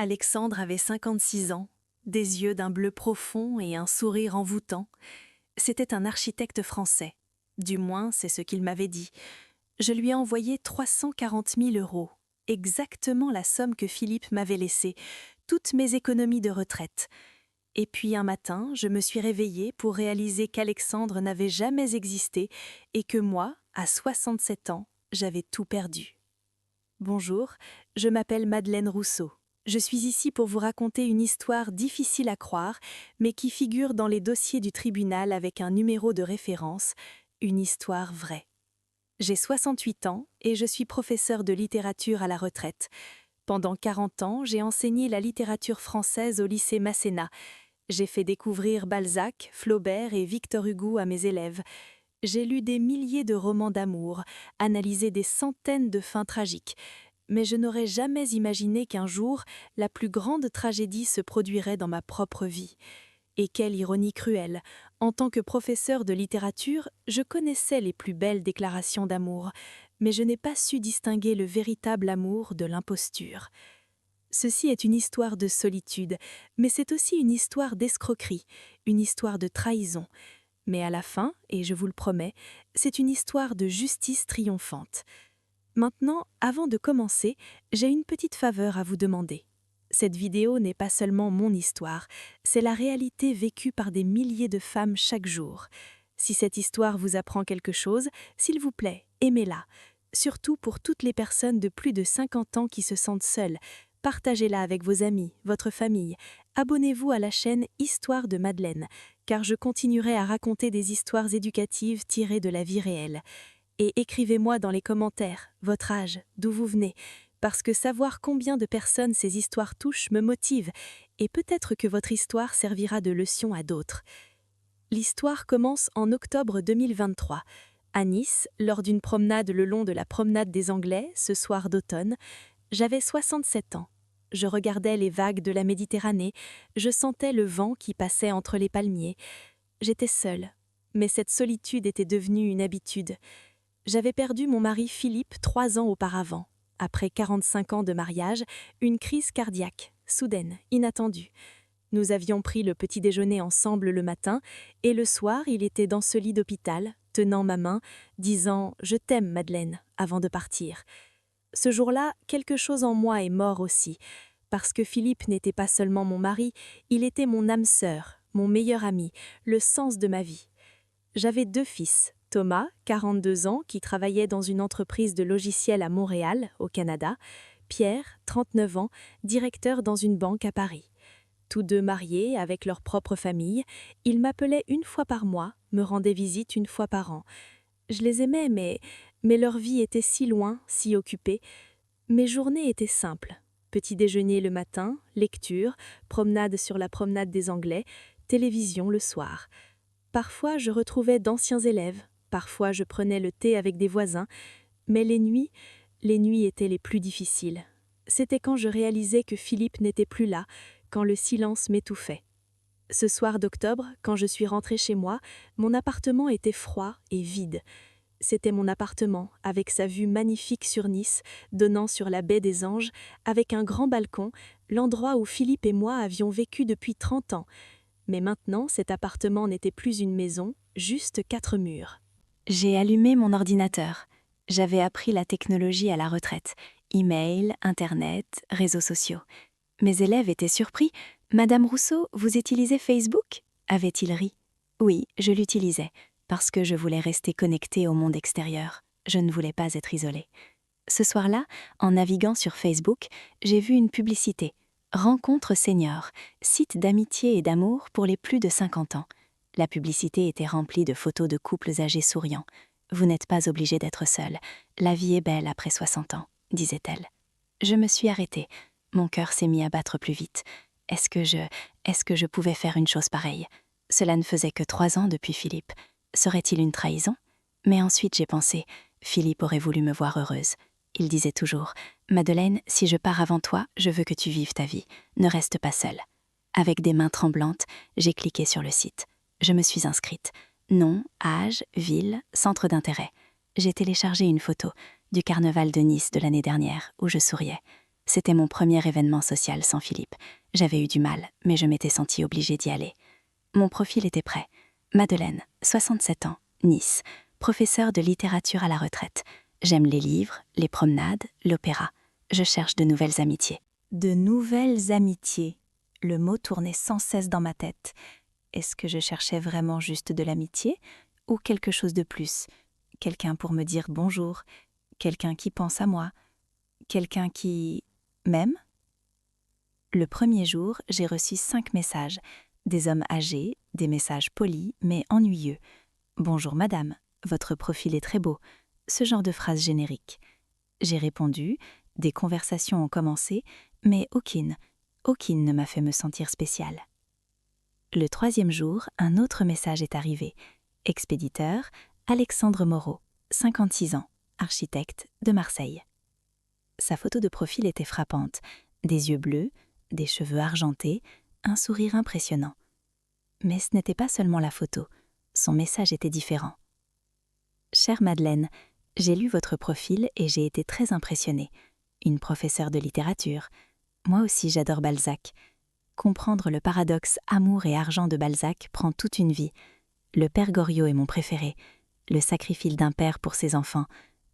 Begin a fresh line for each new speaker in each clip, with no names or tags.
Alexandre avait 56 ans, des yeux d'un bleu profond et un sourire envoûtant. C'était un architecte français. Du moins, c'est ce qu'il m'avait dit. Je lui ai envoyé 340 000 euros, exactement la somme que Philippe m'avait laissée, toutes mes économies de retraite. Et puis un matin, je me suis réveillée pour réaliser qu'Alexandre n'avait jamais existé et que moi, à 67 ans, j'avais tout perdu. Bonjour, je m'appelle Madeleine Rousseau. Je suis ici pour vous raconter une histoire difficile à croire, mais qui figure dans les dossiers du tribunal avec un numéro de référence, une histoire vraie. J'ai 68 ans et je suis professeure de littérature à la retraite. Pendant 40 ans, j'ai enseigné la littérature française au lycée Masséna. J'ai fait découvrir Balzac, Flaubert et Victor Hugo à mes élèves. J'ai lu des milliers de romans d'amour, analysé des centaines de fins tragiques, mais je n'aurais jamais imaginé qu'un jour, la plus grande tragédie se produirait dans ma propre vie. Et quelle ironie cruelle! En tant que professeur de littérature, je connaissais les plus belles déclarations d'amour, mais je n'ai pas su distinguer le véritable amour de l'imposture. Ceci est une histoire de solitude, mais c'est aussi une histoire d'escroquerie, une histoire de trahison. Mais à la fin, et je vous le promets, c'est une histoire de justice triomphante. Maintenant, avant de commencer, j'ai une petite faveur à vous demander. Cette vidéo n'est pas seulement mon histoire, c'est la réalité vécue par des milliers de femmes chaque jour. Si cette histoire vous apprend quelque chose, s'il vous plaît, aimez-la. Surtout pour toutes les personnes de plus de 50 ans qui se sentent seules. Partagez-la avec vos amis, votre famille. Abonnez-vous à la chaîne Histoire de Madeleine, car je continuerai à raconter des histoires éducatives tirées de la vie réelle. Et écrivez-moi dans les commentaires votre âge, d'où vous venez, parce que savoir combien de personnes ces histoires touchent me motive, et peut-être que votre histoire servira de leçon à d'autres. L'histoire commence en octobre 2023. À Nice, lors d'une promenade le long de la promenade des Anglais, ce soir d'automne, j'avais 67 ans. Je regardais les vagues de la Méditerranée, je sentais le vent qui passait entre les palmiers. J'étais seule, mais cette solitude était devenue une habitude. J'avais perdu mon mari Philippe 3 ans auparavant. Après 45 ans de mariage, une crise cardiaque, soudaine, inattendue. Nous avions pris le petit déjeuner ensemble le matin, et le soir, il était dans ce lit d'hôpital, tenant ma main, disant « Je t'aime, Madeleine » avant de partir. Ce jour-là, quelque chose en moi est mort aussi, parce que Philippe n'était pas seulement mon mari, il était mon âme sœur, mon meilleur ami, le sens de ma vie. J'avais 2 fils, Thomas, 42 ans, qui travaillait dans une entreprise de logiciels à Montréal, au Canada, Pierre, 39 ans, directeur dans une banque à Paris. Tous 2 mariés, avec leur propre famille, ils m'appelaient une fois par mois, me rendaient visite une fois par an. Je les aimais, mais leur vie était si loin, si occupée. Mes journées étaient simples. Petit déjeuner le matin, lecture, promenade sur la promenade des Anglais, télévision le soir. Parfois, je retrouvais d'anciens élèves, parfois je prenais le thé avec des voisins, mais les nuits étaient les plus difficiles. C'était quand je réalisais que Philippe n'était plus là, quand le silence m'étouffait. Ce soir d'octobre, quand je suis rentrée chez moi, mon appartement était froid et vide. C'était mon appartement, avec sa vue magnifique sur Nice, donnant sur la baie des Anges, avec un grand balcon, l'endroit où Philippe et moi avions vécu depuis 30 ans. Mais maintenant, cet appartement n'était plus une maison, juste 4 murs. J'ai allumé mon ordinateur. J'avais appris la technologie à la retraite. Email, Internet, réseaux sociaux. Mes élèves étaient surpris. « Madame Rousseau, vous utilisez Facebook ?» avait-il ri. Oui, je l'utilisais, parce que je voulais rester connectée au monde extérieur. Je ne voulais pas être isolée. Ce soir-là, en naviguant sur Facebook, j'ai vu une publicité. Rencontre senior, site d'amitié et d'amour pour les plus de 50 ans. La publicité était remplie de photos de couples âgés souriants. Vous n'êtes pas obligé d'être seul. La vie est belle après 60 ans, disait-elle. Je me suis arrêtée. Mon cœur s'est mis à battre plus vite. Est-ce que je pouvais faire une chose pareille? Cela ne faisait que 3 ans depuis Philippe. Serait-il une trahison? Mais ensuite j'ai pensé, Philippe aurait voulu me voir heureuse. Il disait toujours « Madeleine, si je pars avant toi, je veux que tu vives ta vie. Ne reste pas seule. » Avec des mains tremblantes, j'ai cliqué sur le site. Je me suis inscrite. Nom, âge, ville, centre d'intérêt. J'ai téléchargé une photo du carnaval de Nice de l'année dernière, où je souriais.
C'était mon premier événement social sans Philippe. J'avais eu du mal, mais je m'étais sentie obligée d'y aller. Mon profil était prêt. Madeleine, 67 ans, Nice, professeure de littérature à la retraite. J'aime les livres, les promenades, l'opéra. Je cherche de nouvelles amitiés.
De nouvelles amitiés. Le mot tournait sans cesse dans ma tête. Est-ce que je cherchais vraiment juste de l'amitié ou quelque chose de plus? Quelqu'un pour me dire bonjour, quelqu'un qui pense à moi, quelqu'un qui m'aime? Le premier jour, j'ai reçu 5 messages. Des hommes âgés, des messages polis mais ennuyeux. Bonjour madame, votre profil est très beau. Ce genre de phrase générique. J'ai répondu, des conversations ont commencé, mais aucune ne m'a fait me sentir spéciale. Le troisième jour, un autre message est arrivé. Expéditeur, Alexandre Moreau, 56 ans, architecte de Marseille. Sa photo de profil était frappante. Des yeux bleus, des cheveux argentés, un sourire impressionnant. Mais ce n'était pas seulement la photo, son message était différent. Chère Madeleine, j'ai lu votre profil et j'ai été très impressionnée. Une professeure de littérature. Moi aussi j'adore Balzac. Comprendre le paradoxe amour et argent de Balzac prend toute une vie. Le père Goriot est mon préféré. Le sacrifice d'un père pour ses enfants.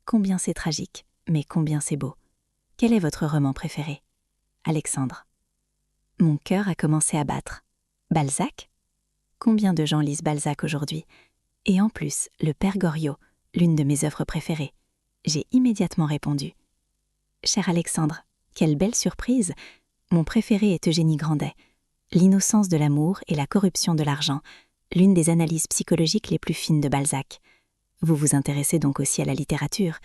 Combien c'est tragique, mais combien c'est beau. Quel est votre roman préféré? Alexandre. Mon cœur a commencé à battre. Balzac? Combien de gens lisent Balzac aujourd'hui? Et en plus, le père Goriot, l'une de mes œuvres préférées. J'ai immédiatement répondu. Cher Alexandre, quelle belle surprise! Mon préféré est Eugénie Grandet. L'innocence de l'amour et la corruption de l'argent, l'une des analyses psychologiques les plus fines de Balzac. Vous vous intéressez donc aussi à la littérature.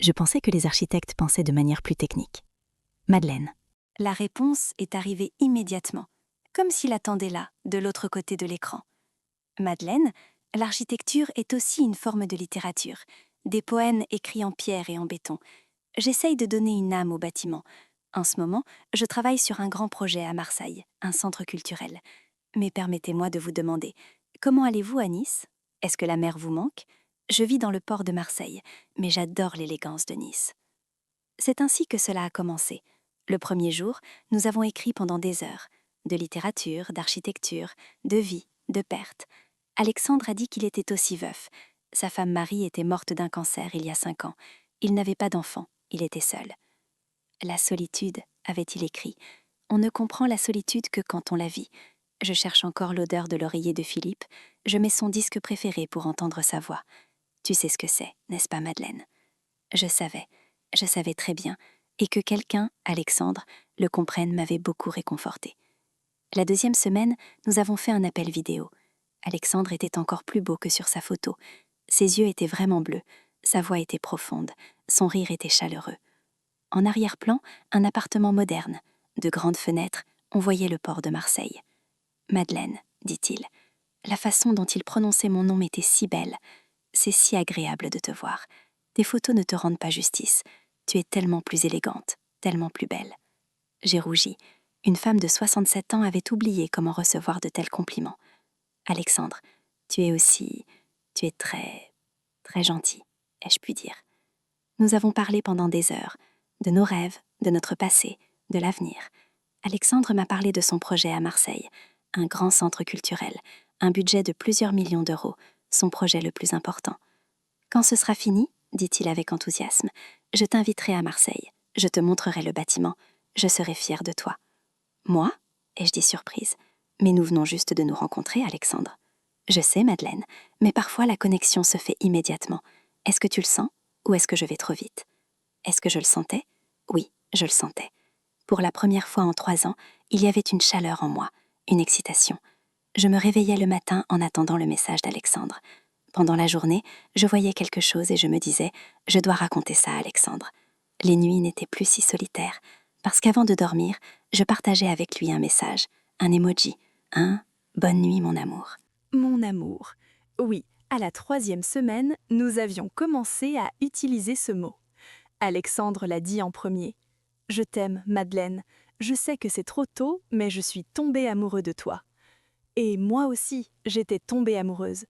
Je pensais que les architectes pensaient de manière plus technique. Madeleine.
La réponse est arrivée immédiatement, comme s'il attendait là, de l'autre côté de l'écran. Madeleine, l'architecture est aussi une forme de littérature, des poèmes écrits en pierre et en béton. J'essaye de donner une âme au bâtiment. En ce moment, je travaille sur un grand projet à Marseille, un centre culturel. Mais permettez-moi de vous demander, comment allez-vous à Nice? Est-ce que la mer vous manque? Je vis dans le port de Marseille, mais j'adore l'élégance de Nice. C'est ainsi que cela a commencé. Le premier jour, nous avons écrit pendant des heures, de littérature, d'architecture, de vie, de perte. Alexandre a dit qu'il était aussi veuf. Sa femme Marie était morte d'un cancer il y a 5 ans. Il n'avait pas d'enfant, il était seul. La solitude, avait-il écrit. On ne comprend la solitude que quand on la vit. Je cherche encore l'odeur de l'oreiller de Philippe. Je mets son disque préféré pour entendre sa voix. Tu sais ce que c'est, n'est-ce pas, Madeleine? Je savais très bien, et que quelqu'un, Alexandre, le comprenne m'avait beaucoup réconforté. La deuxième semaine, nous avons fait un appel vidéo. Alexandre était encore plus beau que sur sa photo. Ses yeux étaient vraiment bleus, sa voix était profonde, son rire était chaleureux. En arrière-plan, un appartement moderne. De grandes fenêtres, on voyait le port de Marseille. « Madeleine, dit-il, la façon dont il prononçait mon nom était si belle. C'est si agréable de te voir. Tes photos ne te rendent pas justice. Tu es tellement plus élégante, tellement plus belle. » J'ai rougi. Une femme de 67 ans avait oublié comment recevoir de tels compliments. « Alexandre, tu es très, très gentil, ai-je pu dire. » Nous avons parlé pendant des heures, de nos rêves, de notre passé, de l'avenir. Alexandre m'a parlé de son projet à Marseille, un grand centre culturel, un budget de plusieurs millions d'euros, son projet le plus important. « Quand ce sera fini, dit-il avec enthousiasme, je t'inviterai à Marseille, je te montrerai le bâtiment, je serai fière de toi. » Moi? Ai-je dit surprise. Mais nous venons juste de nous rencontrer, Alexandre. Je sais, Madeleine, mais parfois la connexion se fait immédiatement. Est-ce que tu le sens, ou est-ce que je vais trop vite? Est-ce que je le sentais? Oui, je le sentais. Pour la première fois en 3 ans, il y avait une chaleur en moi, une excitation. Je me réveillais le matin en attendant le message d'Alexandre. Pendant la journée, je voyais quelque chose et je me disais « Je dois raconter ça à Alexandre ». Les nuits n'étaient plus si solitaires, parce qu'avant de dormir, je partageais avec lui un message, un emoji, un « Bonne nuit, mon amour ».
Mon amour. Oui, à la 3e semaine, nous avions commencé à utiliser ce mot. Alexandre l'a dit en premier. « Je t'aime, Madeleine. Je sais que c'est trop tôt, mais je suis tombé amoureux de toi. » Et moi aussi, j'étais tombée amoureuse.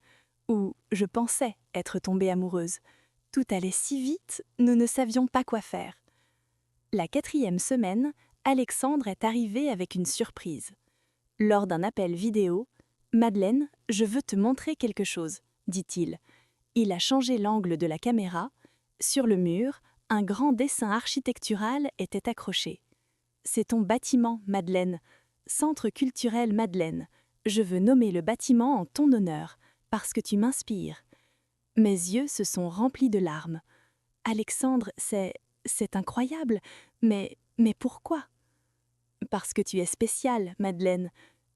Ou je pensais être tombée amoureuse. Tout allait si vite, nous ne savions pas quoi faire. La 4e semaine, Alexandre est arrivé avec une surprise. Lors d'un appel vidéo, « Madeleine, je veux te montrer quelque chose », dit-il. Il a changé l'angle de la caméra. Sur le mur, un grand dessin architectural était accroché. « C'est ton bâtiment, Madeleine. Centre culturel Madeleine. Je veux nommer le bâtiment en ton honneur, parce que tu m'inspires. » Mes yeux se sont remplis de larmes. « Alexandre, c'est incroyable, mais pourquoi ?»« Parce que tu es spéciale, Madeleine.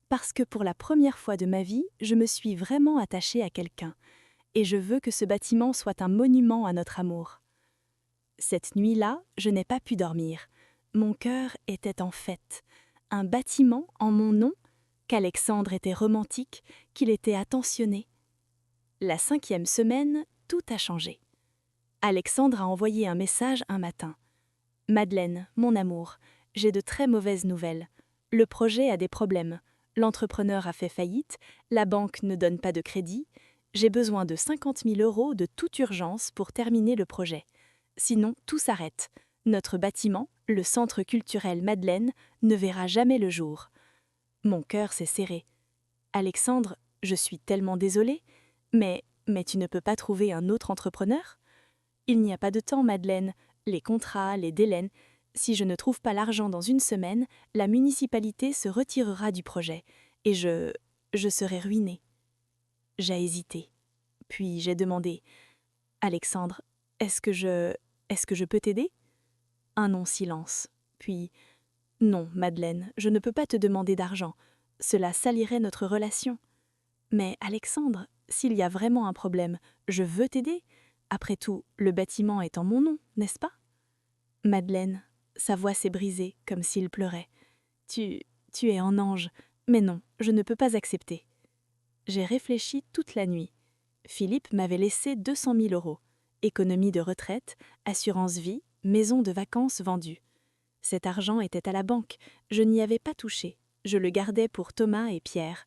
Parce que pour la première fois de ma vie, je me suis vraiment attachée à quelqu'un. Et je veux que ce bâtiment soit un monument à notre amour. » Cette nuit-là, je n'ai pas pu dormir. Mon cœur était en fête. Un bâtiment en mon nom, qu'Alexandre était romantique, qu'il était attentionné. La 5e semaine, tout a changé. Alexandre a envoyé un message un matin. « Madeleine, mon amour, j'ai de très mauvaises nouvelles. Le projet a des problèmes. L'entrepreneur a fait faillite, la banque ne donne pas de crédit. J'ai besoin de 50 000 € de toute urgence pour terminer le projet. Sinon, tout s'arrête. Notre bâtiment, le Centre culturel Madeleine, ne verra jamais le jour. » Mon cœur s'est serré. « Alexandre, je suis tellement désolée, mais tu ne peux pas trouver un autre entrepreneur ? Il n'y a pas de temps, Madeleine. Les contrats, les délais. Si je ne trouve pas l'argent dans une semaine, la municipalité se retirera du projet et je serai ruinée. » J'ai hésité. Puis j'ai demandé « Alexandre, est-ce que je peux t'aider ?» Un long silence. Puis « Non, Madeleine, je ne peux pas te demander d'argent. Cela salirait notre relation. » « Mais Alexandre, s'il y a vraiment un problème, je veux t'aider. Après tout, le bâtiment est en mon nom, n'est-ce pas ?» Madeleine, sa voix s'est brisée comme s'il pleurait. « Tu es un ange, mais non, je ne peux pas accepter. » J'ai réfléchi toute la nuit. Philippe m'avait laissé 200 000 €. Économie de retraite, assurance vie, maison de vacances vendue. Cet argent était à la banque, je n'y avais pas touché. Je le gardais pour Thomas et Pierre.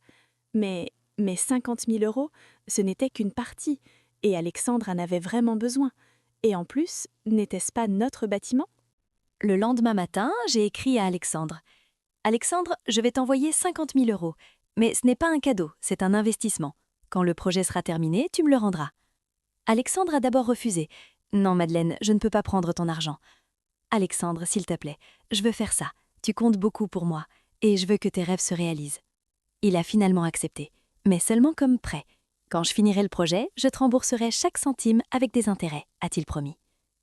Mais 50 000 €, ce n'était qu'une partie, et Alexandre en avait vraiment besoin. Et en plus, n'était-ce pas notre bâtiment ?
Le lendemain matin, j'ai écrit à Alexandre. « Alexandre, je vais t'envoyer 50 000 €. Mais ce n'est pas un cadeau, c'est un investissement. Quand le projet sera terminé, tu me le rendras. » Alexandre a d'abord refusé. « Non, Madeleine, je ne peux pas prendre ton argent. »« Alexandre, s'il te plaît, je veux faire ça. Tu comptes beaucoup pour moi, et je veux que tes rêves se réalisent. » Il a finalement accepté, mais seulement comme prêt. « Quand je finirai le projet, je te rembourserai chaque centime avec des intérêts, » a-t-il promis.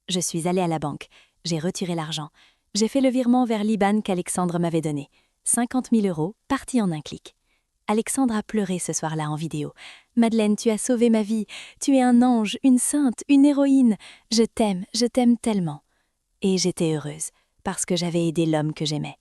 Je suis allée à la banque. J'ai retiré l'argent. J'ai fait le virement vers l'IBAN qu'Alexandre m'avait donné. 50 000 € partis en un clic. Alexandre a pleuré ce soir-là en vidéo. « Madeleine, tu as sauvé ma vie. Tu es un ange, une sainte, une héroïne. Je t'aime tellement. » Et j'étais heureuse, parce que j'avais aidé l'homme que j'aimais.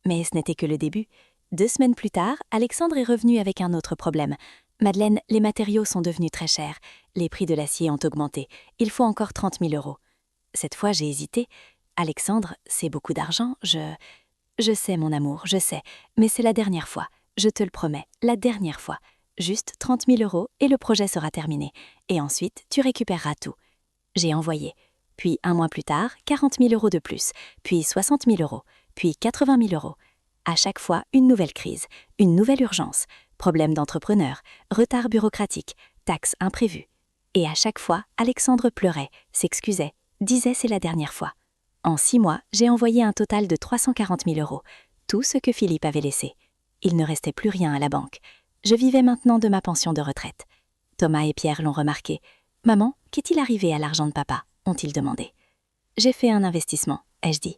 Mais ce n'était que le début. 2 semaines plus tard, Alexandre est revenu avec un autre problème. « Madeleine, les matériaux sont devenus très chers. Les prix de l'acier ont augmenté. Il faut encore 30 000 €. » Cette fois, j'ai hésité. « Alexandre, c'est beaucoup d'argent. Je sais, mon amour, je sais. Mais c'est la dernière fois. Je te le promets, la dernière fois. Juste 30 000 € et le projet sera terminé. Et ensuite, tu récupéreras tout. » J'ai envoyé. Puis, 1 mois plus tard, 40 000 € de plus. Puis 60 000 €. Puis 80 000 €. À chaque fois, une nouvelle crise, une nouvelle urgence, problème d'entrepreneur, retard bureaucratique, taxes imprévues. Et à chaque fois, Alexandre pleurait, s'excusait, disait c'est la dernière fois. En 6 mois, j'ai envoyé un total de 340 000 €, tout ce que Philippe avait laissé. Il ne restait plus rien à la banque. Je vivais maintenant de ma pension de retraite. Thomas et Pierre l'ont remarqué. « Maman, qu'est-il arrivé à l'argent de papa ?» ont-ils demandé. J'ai fait un investissement, ai-je dit.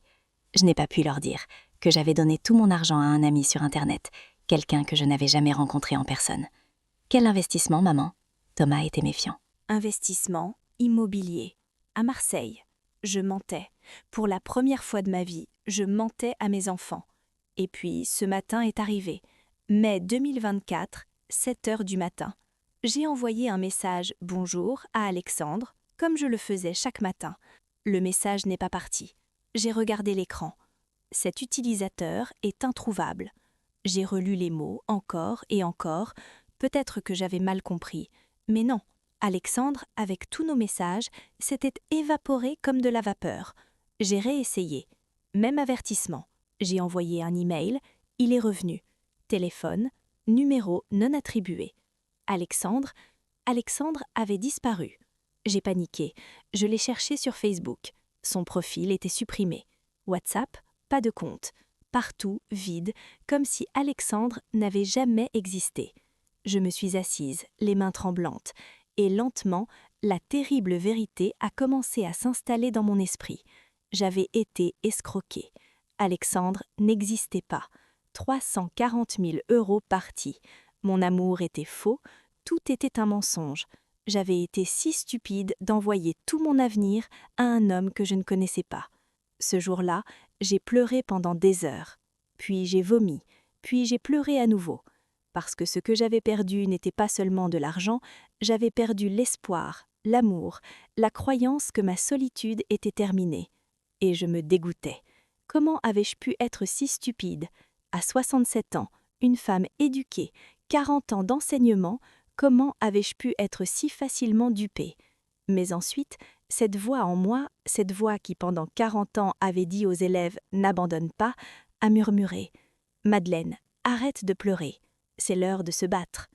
Je n'ai pas pu leur dire que j'avais donné tout mon argent à un ami sur Internet, quelqu'un que je n'avais jamais rencontré en personne. « Quel investissement, maman ?» Thomas était méfiant.
Investissement immobilier, à Marseille. Je mentais. Pour la première fois de ma vie, je mentais à mes enfants. Et puis, ce matin est arrivé. Mai 2024, 7 heures du matin. J'ai envoyé un message « Bonjour » à Alexandre, comme je le faisais chaque matin. Le message n'est pas parti. J'ai regardé l'écran. Cet utilisateur est introuvable. J'ai relu les mots encore et encore. Peut-être que j'avais mal compris. Mais non, Alexandre, avec tous nos messages, s'était évaporé comme de la vapeur. J'ai réessayé. Même avertissement. J'ai envoyé un email, il est revenu. Téléphone, numéro non attribué. Alexandre avait disparu. J'ai paniqué. Je l'ai cherché sur Facebook. Son profil était supprimé. WhatsApp, pas de compte. Partout, vide, comme si Alexandre n'avait jamais existé. Je me suis assise, les mains tremblantes, et lentement, la terrible vérité a commencé à s'installer dans mon esprit. J'avais été escroquée. Alexandre n'existait pas. 340 000 € partis. Mon amour était faux, tout était un mensonge. J'avais été si stupide d'envoyer tout mon avenir à un homme que je ne connaissais pas. Ce jour-là, j'ai pleuré pendant des heures. Puis j'ai vomi, puis j'ai pleuré à nouveau. Parce que ce que j'avais perdu n'était pas seulement de l'argent, j'avais perdu l'espoir, l'amour, la croyance que ma solitude était terminée. Et je me dégoûtais. Comment avais-je pu être si stupide? À 67 ans, une femme éduquée, 40 ans d'enseignement, comment avais-je pu être si facilement dupée? Mais ensuite, cette voix en moi, cette voix qui pendant 40 ans avait dit aux élèves « n'abandonne pas », a murmuré « Madeleine, arrête de pleurer, c'est l'heure de se battre. »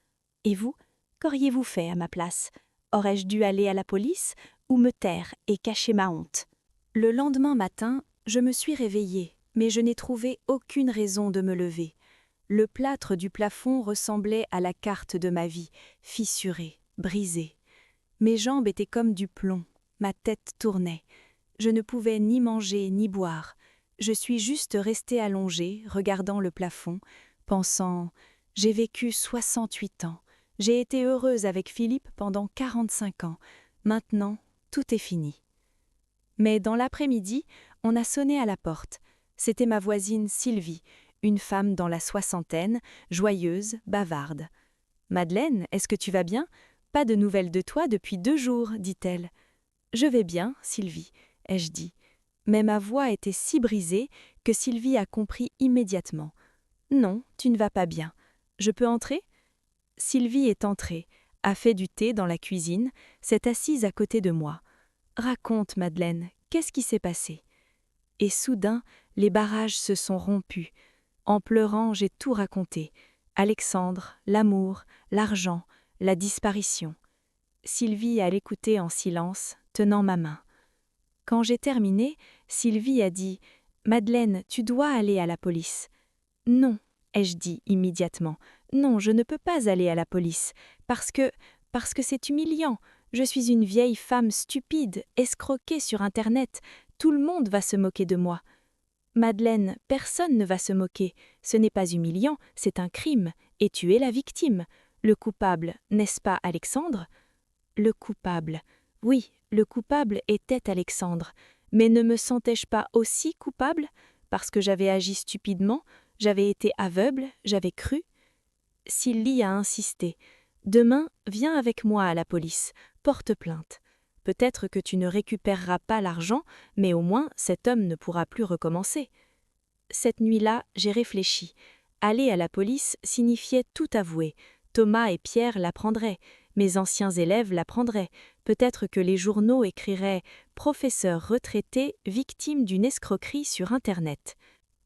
Et vous, qu'auriez-vous fait à ma place? Aurais-je dû aller à la police ou me taire et cacher ma honte? Le lendemain matin, je me suis réveillée, mais je n'ai trouvé aucune raison de me lever. Le plâtre du plafond ressemblait à la carte de ma vie, fissurée, brisée. Mes jambes étaient comme du plomb, ma tête tournait. Je ne pouvais ni manger ni boire. Je suis juste restée allongée, regardant le plafond, pensant « J'ai vécu 68 ans, j'ai été heureuse avec Philippe pendant 45 ans, maintenant tout est fini. » Mais dans l'après-midi, on a sonné à la porte. C'était ma voisine Sylvie, une femme dans la soixantaine, joyeuse, bavarde. « Madeleine, est-ce que tu vas bien ? Pas de nouvelles de toi depuis 2 jours, dit-elle. « Je vais bien, Sylvie, ai-je dit. Mais ma voix était si brisée que Sylvie a compris immédiatement. « Non, tu ne vas pas bien. Je peux entrer ?» Sylvie est entrée, a fait du thé dans la cuisine, s'est assise à côté de moi. « Raconte, Madeleine, qu'est-ce qui s'est passé ?» Et soudain, les barrages se sont rompus. En pleurant, j'ai tout raconté. Alexandre, l'amour, l'argent, la disparition. Sylvie a l'écouté en silence, tenant ma main. Quand j'ai terminé, Sylvie a dit « Madeleine, tu dois aller à la police. » « Non, ai-je dit immédiatement. Non, je ne peux pas aller à la police, parce que c'est humiliant. Je suis une vieille femme stupide, escroquée sur Internet. Tout le monde va se moquer de moi. Madeleine, personne ne va se moquer. Ce n'est pas humiliant, c'est un crime, et tu es la victime. Le coupable, n'est-ce pas Alexandre ? Le coupable. Oui, le coupable était Alexandre. Mais ne me sentais-je pas aussi coupable ? Parce que j'avais agi stupidement, j'avais été aveugle, j'avais cru. Sylvie a insisté. Demain, viens avec moi à la police, porte plainte. Peut-être que tu ne récupéreras pas l'argent, mais au moins cet homme ne pourra plus recommencer. Cette nuit-là, j'ai réfléchi. Aller à la police signifiait tout avouer. Thomas et Pierre l'apprendraient. Mes anciens élèves l'apprendraient. Peut-être que les journaux écriraient « Professeur retraité, victime d'une escroquerie sur Internet ».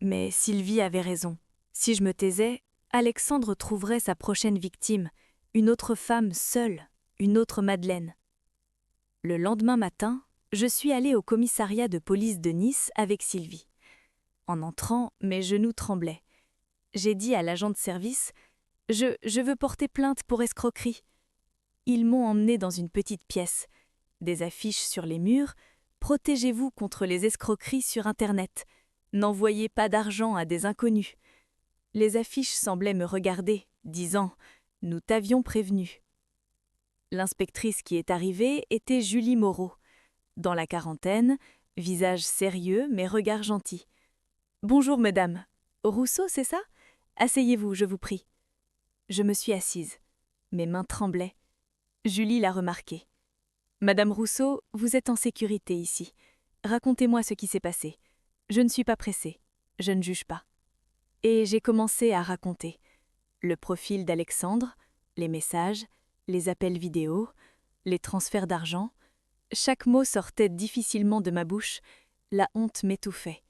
Mais Sylvie avait raison. Si je me taisais, Alexandre trouverait sa prochaine victime, une autre femme seule, une autre Madeleine. Le lendemain matin, je suis allée au commissariat de police de Nice avec Sylvie. En entrant, mes genoux tremblaient. J'ai dit à l'agent de service « Je veux porter plainte pour escroquerie ». Ils m'ont emmenée dans une petite pièce. Des affiches sur les murs « Protégez-vous contre les escroqueries sur Internet. N'envoyez pas d'argent à des inconnus. » Les affiches semblaient me regarder, disant « Nous t'avions prévenu ». L'inspectrice qui est arrivée était Julie Moreau. Dans la quarantaine, visage sérieux mais regard gentil. « Bonjour, mesdames. Rousseau, c'est ça ? Asseyez-vous, je vous prie. » Je me suis assise. Mes mains tremblaient. Julie l'a remarqué. « Madame Rousseau, vous êtes en sécurité ici. Racontez-moi ce qui s'est passé. Je ne suis pas pressée. Je ne juge pas. » Et j'ai commencé à raconter. Le profil d'Alexandre, les messages, les appels vidéo, les transferts d'argent. Chaque mot sortait difficilement de ma bouche. La honte m'étouffait.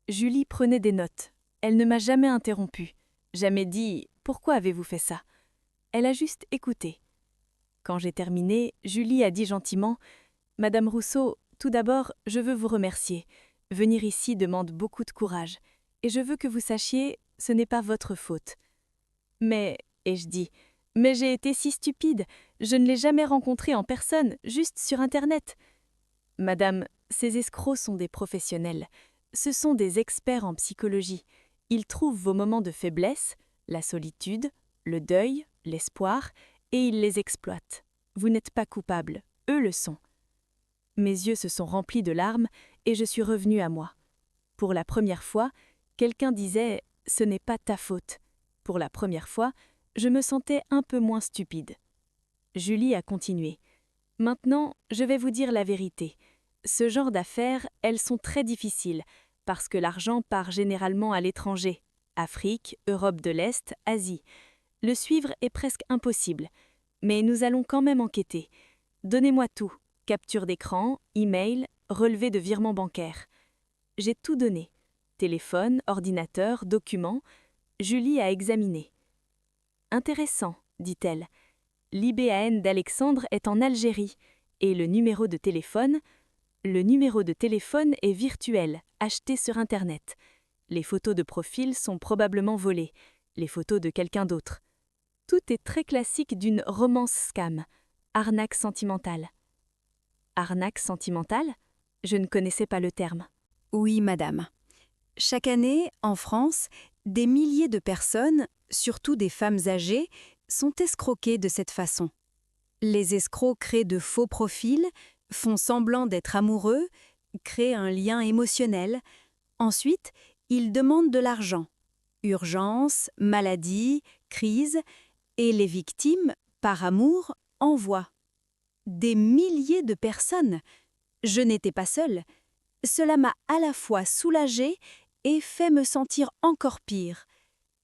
Julie prenait des notes. Elle ne m'a jamais interrompue, jamais dit « Pourquoi avez-vous fait ça ?» Elle a juste écouté. Quand j'ai terminé, Julie a dit gentiment « Madame Rousseau, tout d'abord, je veux vous remercier. Venir ici demande beaucoup de courage, et je veux que vous sachiez, ce n'est pas votre faute. » Mais, ai-je dit, mais j'ai été si stupide, je ne l'ai jamais rencontré en personne, juste sur Internet. Madame, ces escrocs sont des professionnels. Ce sont des experts en psychologie. Ils trouvent vos moments de faiblesse, la solitude, le deuil, l'espoir, et ils les exploitent. Vous n'êtes pas coupable, eux le sont. Mes yeux se sont remplis de larmes et je suis revenue à moi. Pour la première fois, quelqu'un disait « Ce n'est pas ta faute ». Pour la première fois, je me sentais un peu moins stupide. Julie a continué. « Maintenant, je vais vous dire la vérité. Ce genre d'affaires, elles sont très difficiles, parce que l'argent part généralement à l'étranger. Afrique, Europe de l'Est, Asie. Le suivre est presque impossible. Mais nous allons quand même enquêter. Donnez-moi tout. Capture d'écran, email, relevé de virement bancaire. » J'ai tout donné. Téléphone, ordinateur, documents. Julie a examiné. « Intéressant, dit-elle. L'IBAN d'Alexandre est en Algérie. Et le numéro de téléphone est virtuel, acheté sur Internet. Les photos de profil sont probablement volées, les photos de quelqu'un d'autre. Tout est très classique d'une romance scam, arnaque sentimentale. » Arnaque sentimentale ? Je ne connaissais pas le terme.
Oui, madame. Chaque année, en France, des milliers de personnes, surtout des femmes âgées, sont escroquées de cette façon. Les escrocs créent de faux profils, font semblant d'être amoureux, créent un lien émotionnel. Ensuite, ils demandent de l'argent. Urgence, maladie, crise, et les victimes, par amour, envoient. Des milliers de personnes. Je n'étais pas seule. Cela m'a à la fois soulagée et fait me sentir encore pire,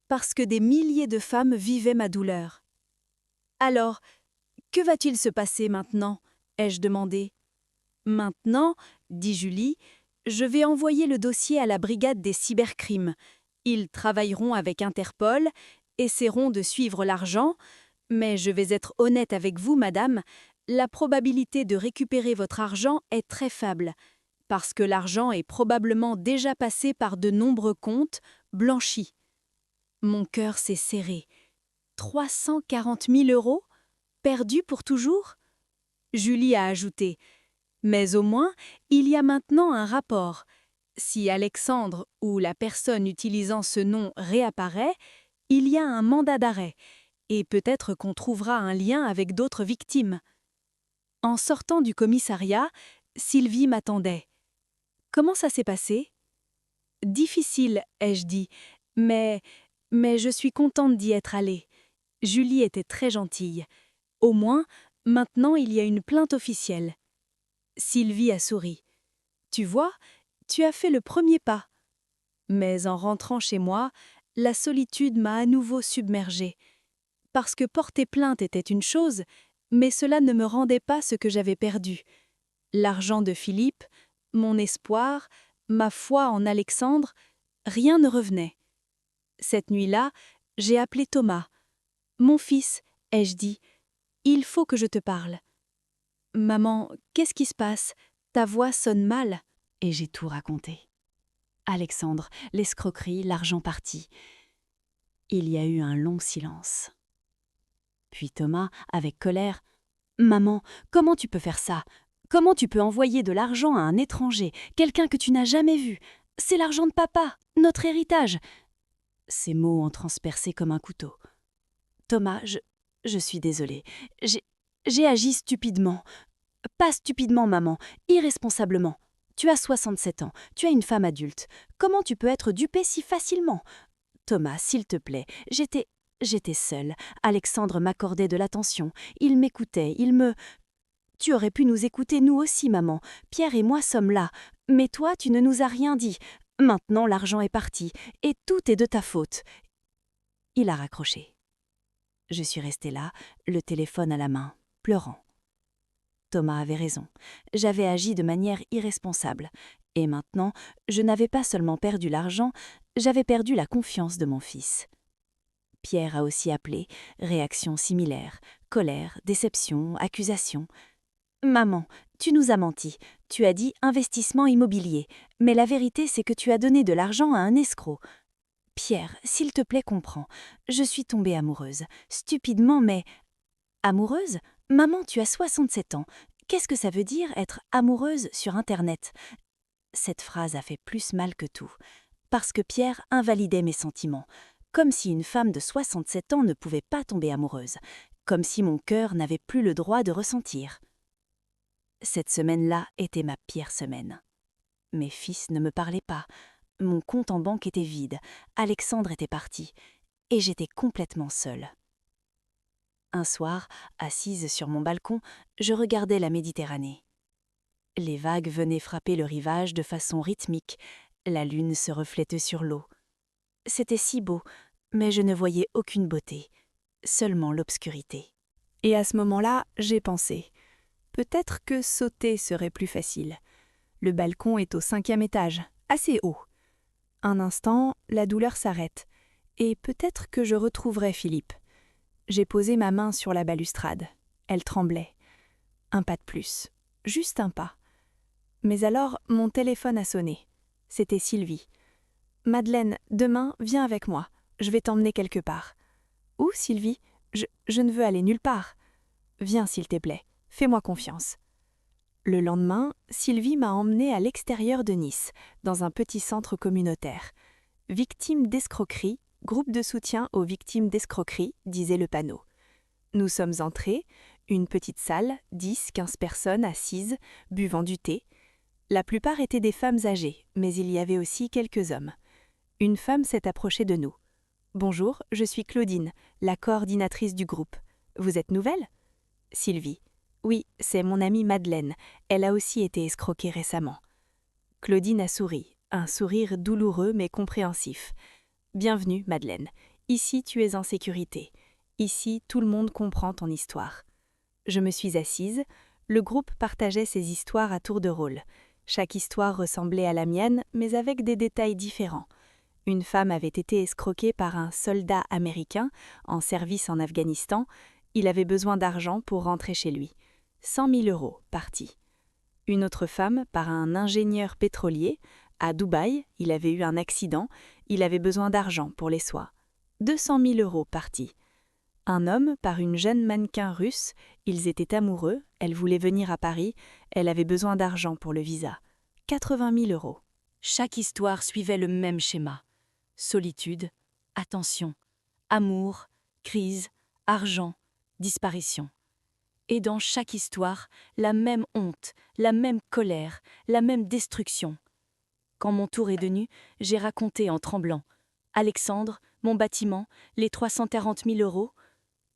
parce que des milliers de femmes vivaient ma douleur. « Alors, que va-t-il se passer maintenant ?» ai-je demandé. « Maintenant, dit Julie, je vais envoyer le dossier à la brigade des cybercrimes. Ils travailleront avec Interpol, essaieront de suivre l'argent, mais je vais être honnête avec vous, madame, la probabilité de récupérer votre argent est très faible, parce que l'argent est probablement déjà passé par de nombreux comptes blanchis. » Mon cœur s'est serré. 340 000 € perdus pour toujours ? Julie a ajouté « Mais au moins, il y a maintenant un rapport. Si Alexandre ou la personne utilisant ce nom réapparaît, il y a un mandat d'arrêt, et peut-être qu'on trouvera un lien avec d'autres victimes. » En sortant du commissariat, Sylvie m'attendait. « Comment ça s'est passé ?»« Difficile, ai-je dit, mais je suis contente d'y être allée. Julie était très gentille. Au moins, maintenant il y a une plainte officielle. » Sylvie a souri. « Tu vois, tu as fait le premier pas. » Mais en rentrant chez moi, la solitude m'a à nouveau submergée. Parce que porter plainte était une chose, mais cela ne me rendait pas ce que j'avais perdu. L'argent de Philippe, mon espoir, ma foi en Alexandre, rien ne revenait. Cette nuit-là, j'ai appelé Thomas. « Mon fils, ai-je dit, il faut que je te parle. »« Maman, qu'est-ce qui se passe ? Ta voix sonne mal. »
Et j'ai tout raconté. Alexandre, l'escroquerie, l'argent parti. Il y a eu un long silence. Puis Thomas, avec colère, « Maman, comment tu peux faire ça ? Comment tu peux envoyer de l'argent à un étranger, quelqu'un que tu n'as jamais vu ? C'est l'argent de papa, notre héritage !» Ces mots ont transpercé comme un couteau. « Thomas, je suis désolée. J'ai agi stupidement. Pas stupidement, maman, irresponsablement. Tu as 67 ans, tu as une femme adulte. Comment tu peux être dupé si facilement ? Thomas, s'il te plaît, j'étais seule. Alexandre m'accordait de l'attention. Il m'écoutait, Tu aurais pu nous écouter nous aussi, maman. Pierre et moi sommes là. Mais toi, tu ne nous as rien dit. Maintenant, l'argent est parti. Et tout est de ta faute. » Il a raccroché. Je suis restée là, le téléphone à la main, pleurant. Thomas avait raison. J'avais agi de manière irresponsable.
Et maintenant, je n'avais pas seulement perdu l'argent, j'avais perdu la confiance de mon fils. Pierre a aussi appelé, réaction similaire, colère, déception, accusation. « Maman, tu nous as menti, tu as dit investissement immobilier, mais la vérité c'est que tu as donné de l'argent à un escroc. Pierre, s'il te plaît, comprends, je suis tombée amoureuse, stupidement mais... » Amoureuse ? Maman, tu as 67 ans, qu'est-ce que ça veut dire être amoureuse sur Internet ? Cette phrase a fait plus mal que tout, parce que Pierre invalidait mes sentiments, comme si une femme de 67 ans ne pouvait pas tomber amoureuse, comme si mon cœur n'avait plus le droit de ressentir. Cette semaine-là était ma pire semaine. Mes fils ne me parlaient pas, mon compte en banque était vide, Alexandre était parti, et j'étais complètement seule. Un soir, assise sur mon balcon, je regardais la Méditerranée. Les vagues venaient frapper le rivage de façon rythmique, la lune se reflétait sur l'eau. C'était si beau, mais je ne voyais aucune beauté, seulement l'obscurité. Et à ce moment-là, j'ai pensé, peut-être que sauter serait plus facile. Le balcon est au 5e étage, assez haut. Un instant, la douleur s'arrête, et peut-être que je retrouverai Philippe. J'ai posé ma main sur la balustrade. Elle tremblait. Un pas de plus, juste un pas. Mais alors, mon téléphone a sonné. C'était Sylvie. « Madeleine, demain, viens avec moi. Je vais t'emmener quelque part. »« Où, Sylvie ? Je ne veux aller nulle part. »« Viens, s'il te plaît. Fais-moi confiance. » Le lendemain, Sylvie m'a emmenée à l'extérieur de Nice, dans un petit centre communautaire. « Victimes d'escroquerie, groupe de soutien aux victimes d'escroquerie », disait le panneau. Nous sommes entrés, une petite salle, 10-15 personnes assises, buvant du thé. La plupart étaient des femmes âgées, mais il y avait aussi quelques hommes. Une femme s'est approchée de nous. « Bonjour, je suis Claudine, la coordinatrice du groupe. Vous êtes nouvelle ?» Sylvie. « Oui, c'est mon amie Madeleine. Elle a aussi été escroquée récemment. » Claudine a souri, un sourire douloureux mais compréhensif. « Bienvenue, Madeleine. Ici, tu es en sécurité. Ici, tout le monde comprend ton histoire. » Je me suis assise. Le groupe partageait ses histoires à tour de rôle. Chaque histoire ressemblait à la mienne, mais avec des détails différents. Une femme avait été escroquée par un soldat américain en service en Afghanistan. Il avait besoin d'argent pour rentrer chez lui. 100 000 € parti. Une autre femme par un ingénieur pétrolier. À Dubaï, il avait eu un accident. Il avait besoin d'argent pour les soins. 200 000 € parti. Un homme par une jeune mannequin russe. Ils étaient amoureux. Elle voulait venir à Paris. Elle avait besoin d'argent pour le visa. 80 000 €. Chaque histoire suivait le même schéma. Solitude, attention, amour, crise, argent, disparition. Et dans chaque histoire, la même honte, la même colère, la même destruction. Quand mon tour est venu, j'ai raconté en tremblant. Alexandre, mon bâtiment, les 340 000 €.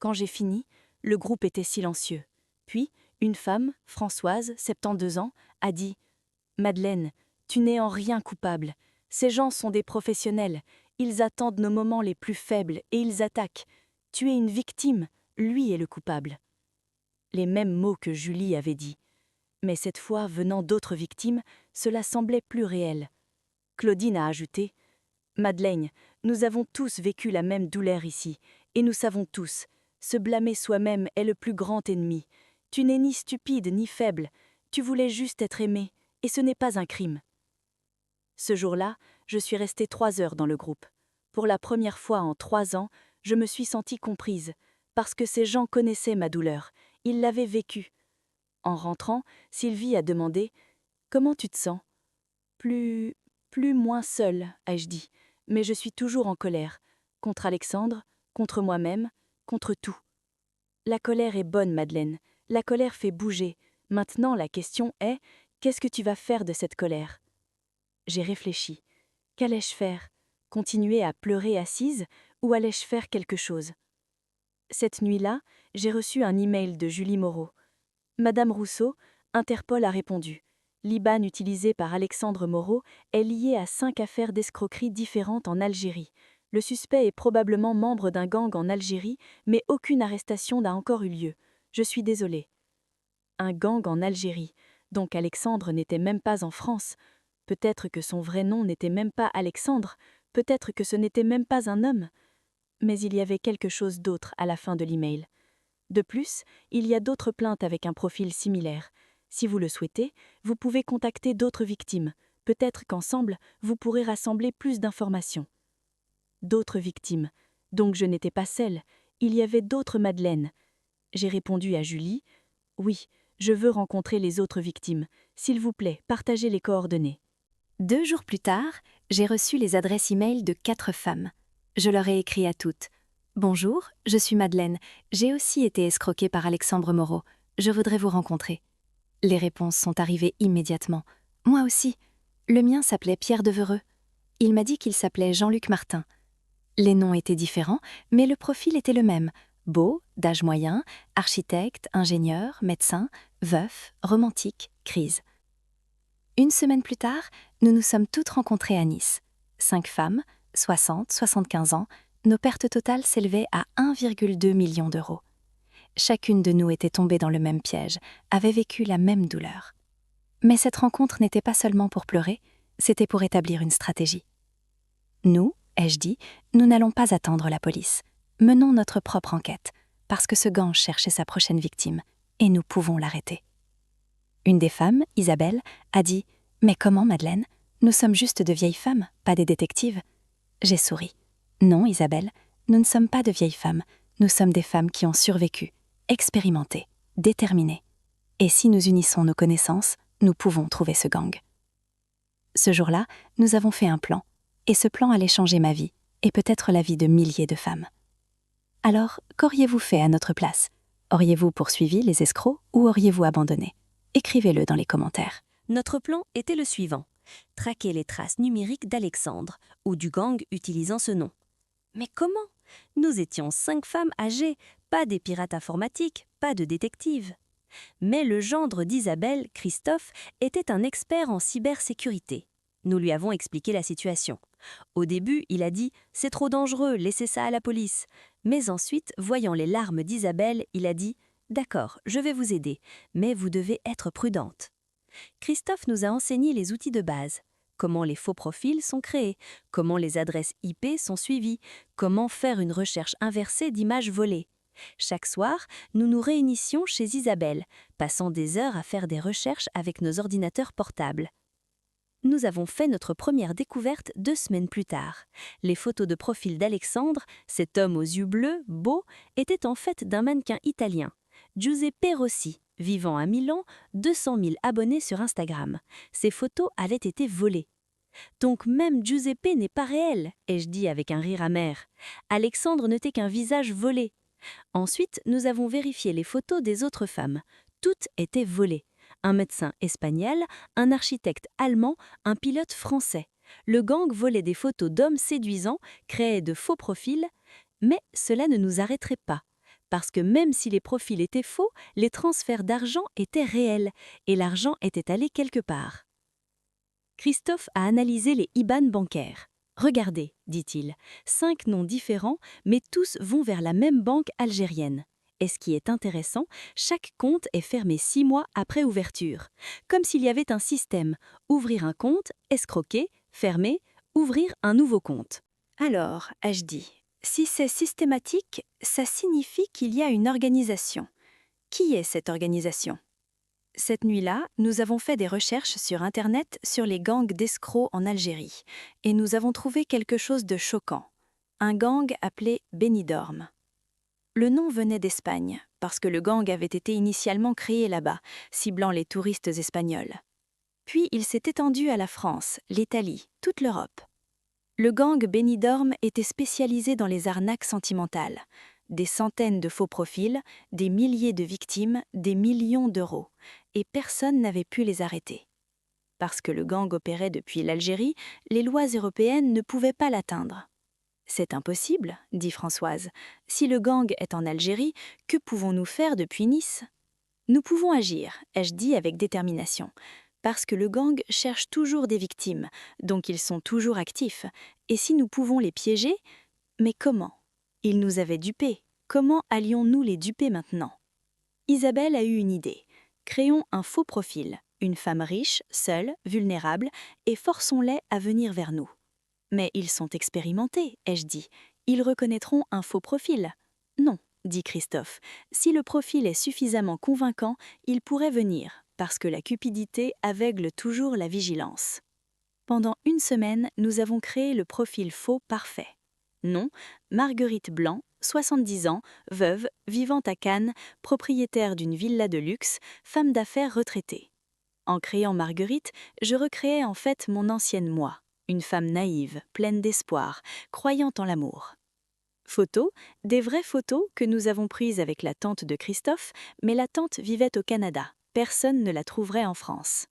Quand j'ai fini, le groupe était silencieux. Puis, une femme, Françoise, 72 ans, a dit « Madeleine, tu n'es en rien coupable. Ces gens sont des professionnels. Ils attendent nos moments les plus faibles et ils attaquent. Tu es une victime, lui est le coupable. » Les mêmes mots que Julie avait dit. Mais cette fois, venant d'autres victimes, cela semblait plus réel. Claudine a ajouté « Madeleine, nous avons tous vécu la même douleur ici, et nous savons tous, se blâmer soi-même est le plus grand ennemi. Tu n'es ni stupide ni faible, tu voulais juste être aimé, et ce n'est pas un crime. » Ce jour-là, je suis restée 3 heures dans le groupe. Pour la première fois en 3 ans, je me suis sentie comprise, parce que ces gens connaissaient ma douleur, ils l'avaient vécue. En rentrant, Sylvie a demandé « Comment tu te sens ?»« Plus moins seule, ai-je dit, mais je suis toujours en colère, contre Alexandre, contre moi-même, contre tout. » La colère est bonne, Madeleine, la colère fait bouger. Maintenant, la question est, qu'est-ce que tu vas faire de cette colère ? J'ai réfléchi. Qu'allais-je faire ? Continuer à pleurer assise ou allais-je faire quelque chose ? Cette nuit-là, j'ai reçu un email de Julie Moreau. Madame Rousseau, Interpol a répondu. L'IBAN utilisé par Alexandre Moreau est lié à 5 affaires d'escroquerie différentes en Algérie. Le suspect est probablement membre d'un gang en Algérie, mais aucune arrestation n'a encore eu lieu. Je suis désolée. Un gang en Algérie, donc Alexandre n'était même pas en France. Peut-être que son vrai nom n'était même pas Alexandre, peut-être que ce n'était même pas un homme. Mais il y avait quelque chose d'autre à la fin de l'email. De plus, il y a d'autres plaintes avec un profil similaire. Si vous le souhaitez, vous pouvez contacter d'autres victimes. Peut-être qu'ensemble, vous pourrez rassembler plus d'informations. D'autres victimes. Donc je n'étais pas seule. Il y avait d'autres Madeleines. J'ai répondu à Julie. Oui, je veux rencontrer les autres victimes. S'il vous plaît, partagez les coordonnées.
2 jours plus tard, j'ai reçu les adresses e-mail de 4 femmes. Je leur ai écrit à toutes. Bonjour, je suis Madeleine. J'ai aussi été escroquée par Alexandre Moreau. Je voudrais vous rencontrer. Les réponses sont arrivées immédiatement. Moi aussi. Le mien s'appelait Pierre Devereux. Il m'a dit qu'il s'appelait Jean-Luc Martin. Les noms étaient différents, mais le profil était le même. Beau, d'âge moyen, architecte, ingénieur, médecin, veuf, romantique, crise. Une semaine plus tard, nous nous sommes toutes rencontrées à Nice. 5 femmes, 60, 75 ans, nos pertes totales s'élevaient à 1,2 million d'euros. Chacune de nous était tombée dans le même piège, avait vécu la même douleur. Mais cette rencontre n'était pas seulement pour pleurer, c'était pour établir une stratégie. Nous, ai-je dit, nous n'allons pas attendre la police. Menons notre propre enquête, parce que ce gang cherchait sa prochaine victime, et nous pouvons l'arrêter. Une des femmes, Isabelle, a dit « Mais comment, Madeleine? Nous sommes juste de vieilles femmes, pas des détectives. » J'ai souri. « Non, Isabelle, nous ne sommes pas de vieilles femmes, nous sommes des femmes qui ont survécu, expérimentées, déterminées. Et si nous unissons nos connaissances, nous pouvons trouver ce gang. » Ce jour-là, nous avons fait un plan, et ce plan allait changer ma vie, et peut-être la vie de milliers de femmes. Alors, qu'auriez-vous fait à notre place? Auriez-vous poursuivi les escrocs ou auriez-vous abandonné? Écrivez-le dans les commentaires.
Notre plan était le suivant. Traquer les traces numériques d'Alexandre, ou du gang utilisant ce nom. Mais comment? Nous étions 5 femmes âgées, pas des pirates informatiques, pas de détectives. Mais le gendre d'Isabelle, Christophe, était un expert en cybersécurité. Nous lui avons expliqué la situation. Au début, il a dit « C'est trop dangereux, laissez ça à la police ». Mais ensuite, voyant les larmes d'Isabelle, il a dit « D'accord, je vais vous aider, mais vous devez être prudente ». Christophe nous a enseigné les outils de base. Comment les faux profils sont créés, comment les adresses IP sont suivies, comment faire une recherche inversée d'images volées. Chaque soir, nous nous réunissions chez Isabelle, passant des heures à faire des recherches avec nos ordinateurs portables. Nous avons fait notre première découverte 2 semaines plus tard. Les photos de profil d'Alexandre, cet homme aux yeux bleus, beau, étaient en fait d'un mannequin italien, Giuseppe Rossi, vivant à Milan, 200 000 abonnés sur Instagram. Ces photos avaient été volées. Donc même Giuseppe n'est pas réel, ai-je dit avec un rire amer. Alexandre n'était qu'un visage volé. Ensuite, nous avons vérifié les photos des autres femmes. Toutes étaient volées. Un médecin espagnol, un architecte allemand, un pilote français. Le gang volait des photos d'hommes séduisants, créait de faux profils, mais cela ne nous arrêterait pas. Parce que même si les profils étaient faux, les transferts d'argent étaient réels, et l'argent était allé quelque part. Christophe a analysé les IBAN bancaires. « Regardez, dit-il, 5 noms différents, mais tous vont vers la même banque algérienne. Et ce qui est intéressant, chaque compte est fermé 6 mois après ouverture. Comme s'il y avait un système. Ouvrir un compte, escroquer, fermer, ouvrir un nouveau compte. »
Alors, ai-je dit, si c'est systématique, ça signifie qu'il y a une organisation. Qui est cette organisation? Cette nuit-là, nous avons fait des recherches sur Internet sur les gangs d'escrocs en Algérie, et nous avons trouvé quelque chose de choquant. Un gang appelé Benidorm. Le nom venait d'Espagne, parce que le gang avait été initialement créé là-bas, ciblant les touristes espagnols. Puis il s'est étendu à la France, l'Italie, toute l'Europe. Le gang Benidorm était spécialisé dans les arnaques sentimentales. Des centaines de faux profils, des milliers de victimes, des millions d'euros. Et personne n'avait pu les arrêter. Parce que le gang opérait depuis l'Algérie, les lois européennes ne pouvaient pas l'atteindre. « C'est impossible, dit Françoise. Si le gang est en Algérie, que pouvons-nous faire depuis Nice ? Nous pouvons agir, ai-je dit avec détermination. Parce que le gang cherche toujours des victimes, donc ils sont toujours actifs. Et si nous pouvons les piéger, mais comment ? Ils nous avaient dupés. Comment allions-nous les duper maintenant ? Isabelle a eu une idée. Créons un faux profil,
une femme riche, seule, vulnérable, et forçons-les à venir vers nous. Mais ils sont expérimentés, ai-je dit. Ils reconnaîtront un faux profil. Non, dit Christophe. Si le profil est suffisamment convaincant, ils pourraient venir, parce que la cupidité aveugle toujours la vigilance. Pendant 1 semaine, nous avons créé le profil faux parfait. Nom, Marguerite Blanc, 70 ans, veuve, vivant à Cannes, propriétaire d'une villa de luxe, femme d'affaires retraitée. En créant Marguerite, je recréais en fait mon ancienne moi, une femme naïve, pleine d'espoir, croyant en l'amour. Photos, des vraies photos que nous avons prises avec la tante de Christophe, mais la tante vivait au Canada. Personne ne la trouverait en France.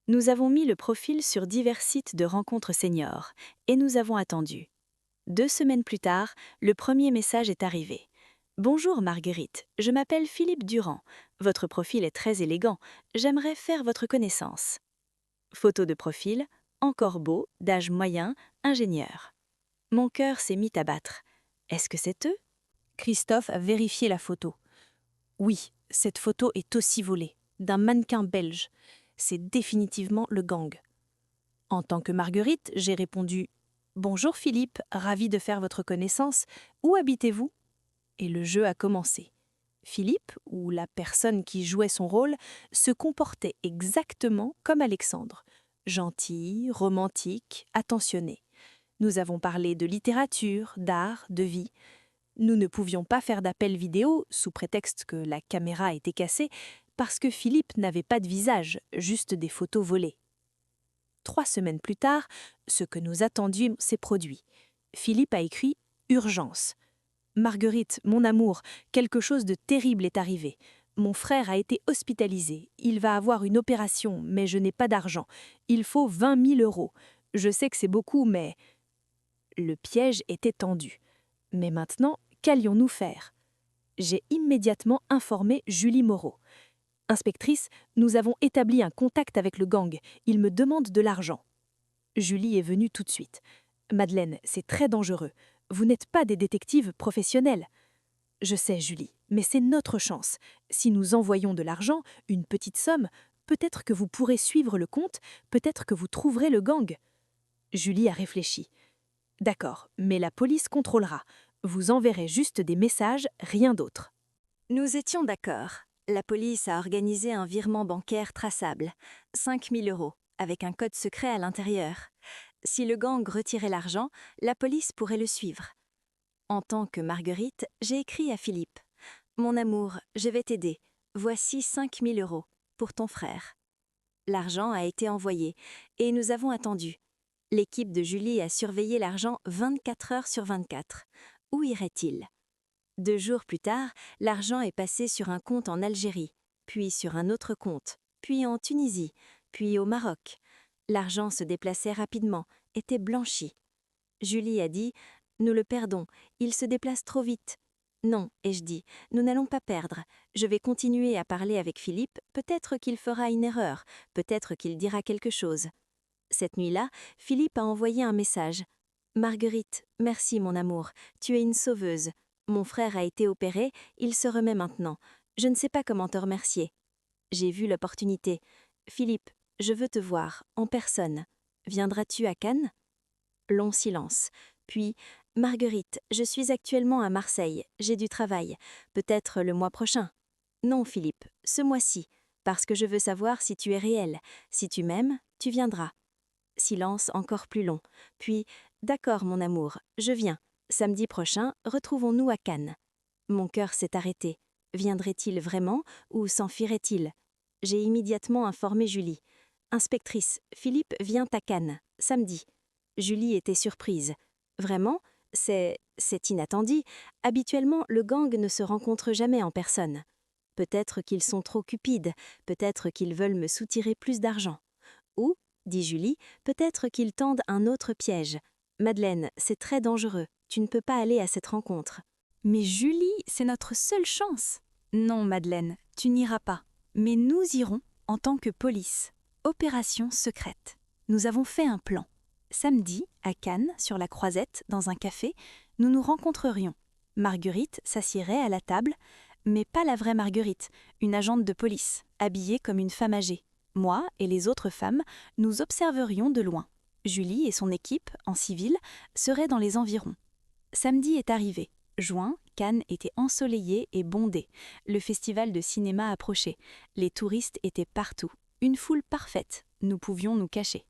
Nous avons mis le profil sur divers sites de rencontres seniors et nous avons attendu. 2 semaines plus tard, le premier message est arrivé. « Bonjour Marguerite, je m'appelle Philippe Durand. Votre profil est très élégant. J'aimerais faire votre connaissance. » Photo de profil, encore beau, d'âge moyen, ingénieur. Mon cœur s'est mis à battre. Est-ce que c'est eux ?
Christophe a vérifié la photo. Oui, cette photo est aussi volée, d'un mannequin belge. C'est définitivement le gang. En tant que Marguerite, j'ai répondu « Bonjour Philippe, ravi de faire votre connaissance. Où habitez-vous » Et le jeu a commencé. Philippe, ou la personne qui jouait son rôle, se comportait exactement comme Alexandre. Gentil, romantique, attentionné. Nous avons parlé de littérature, d'art, de vie. Nous ne pouvions pas faire d'appel vidéo, sous prétexte que la caméra était cassée, parce que Philippe n'avait pas de visage, juste des photos volées. 3 semaines plus tard, ce que nous attendions s'est produit. Philippe a écrit « Urgence ». « Marguerite, mon amour, quelque chose de terrible est arrivé. Mon frère a été hospitalisé. Il va avoir une opération, mais je n'ai pas d'argent. Il faut 20 000 €. Je sais que c'est beaucoup, mais... » Le piège était tendu. Mais maintenant, qu'allions-nous faire ? J'ai immédiatement informé Julie Moreau. « Inspectrice, nous avons établi un contact avec le gang. Il me demande de l'argent. » Julie est venue tout de suite. « Madeleine, c'est très dangereux. Vous n'êtes pas des détectives professionnels. » « Je sais, Julie, mais c'est notre chance. Si nous envoyons de l'argent, une petite somme, peut-être que vous pourrez suivre le compte, peut-être que vous trouverez le gang. » Julie a réfléchi. « D'accord, mais la police contrôlera. Vous enverrez juste des messages, rien d'autre. »
Nous étions d'accord. La police a organisé un virement bancaire traçable, 5 000 €, avec un code secret à l'intérieur. Si le gang retirait l'argent, la police pourrait le suivre. En tant que Marguerite, j'ai écrit à Philippe. « Mon amour, je vais t'aider. Voici 5 000 € pour ton frère. » L'argent a été envoyé et nous avons attendu. L'équipe de Julie a surveillé l'argent 24 heures sur 24. Où irait-il ? 2 jours plus tard, l'argent est passé sur un compte en Algérie, puis sur un autre compte, puis en Tunisie, puis au Maroc. L'argent se déplaçait rapidement, était blanchi. Julie a dit « Nous le perdons, il se déplace trop vite. » Non, ai-je dit, nous n'allons pas perdre. Je vais continuer à parler avec Philippe, peut-être qu'il fera une erreur, peut-être qu'il dira quelque chose. Cette nuit-là, Philippe a envoyé un message. « Marguerite, merci mon amour, tu es une sauveuse. Mon frère a été opéré, il se remet maintenant. Je ne sais pas comment te remercier. » J'ai vu l'opportunité. « Philippe, je veux te voir, en personne. Viendras-tu à Cannes ?» Long silence. Puis, « Marguerite, je suis actuellement à Marseille, j'ai du travail. Peut-être le mois prochain. » Non, Philippe, ce mois-ci, parce que je veux savoir si tu es réel. Si tu m'aimes, tu viendras. Silence encore plus long. Puis, « D'accord, mon amour, je viens. Samedi prochain, retrouvons-nous à Cannes. » Mon cœur s'est arrêté. Viendrait-il vraiment ou s'enfuirait-il ? J'ai immédiatement informé Julie. « Inspectrice, Philippe vient à Cannes, samedi. » Julie était surprise. « Vraiment ? C'est inattendu. Habituellement, le gang ne se rencontre jamais en personne. Peut-être qu'ils sont trop cupides, peut-être qu'ils veulent me soutirer plus d'argent. Ou, dit Julie, peut-être qu'ils tendent un autre piège. Madeleine, c'est très dangereux, tu ne peux pas aller à cette rencontre. » « Mais Julie, c'est notre seule chance. » « Non, Madeleine, tu n'iras pas. Mais nous irons en tant que police. Opération secrète. Nous avons fait un plan. Samedi, à Cannes, sur la Croisette, dans un café, nous nous rencontrerions. Marguerite s'assiérait à la table, mais pas la vraie Marguerite, une agente de police, habillée comme une femme âgée.
Moi et les autres femmes, nous observerions de loin. Julie et son équipe, en civil, seraient dans les environs. Samedi est arrivé. Juin, Cannes était ensoleillé et bondé. Le festival de cinéma approchait. Les touristes étaient partout. Une foule parfaite. Nous pouvions nous cacher.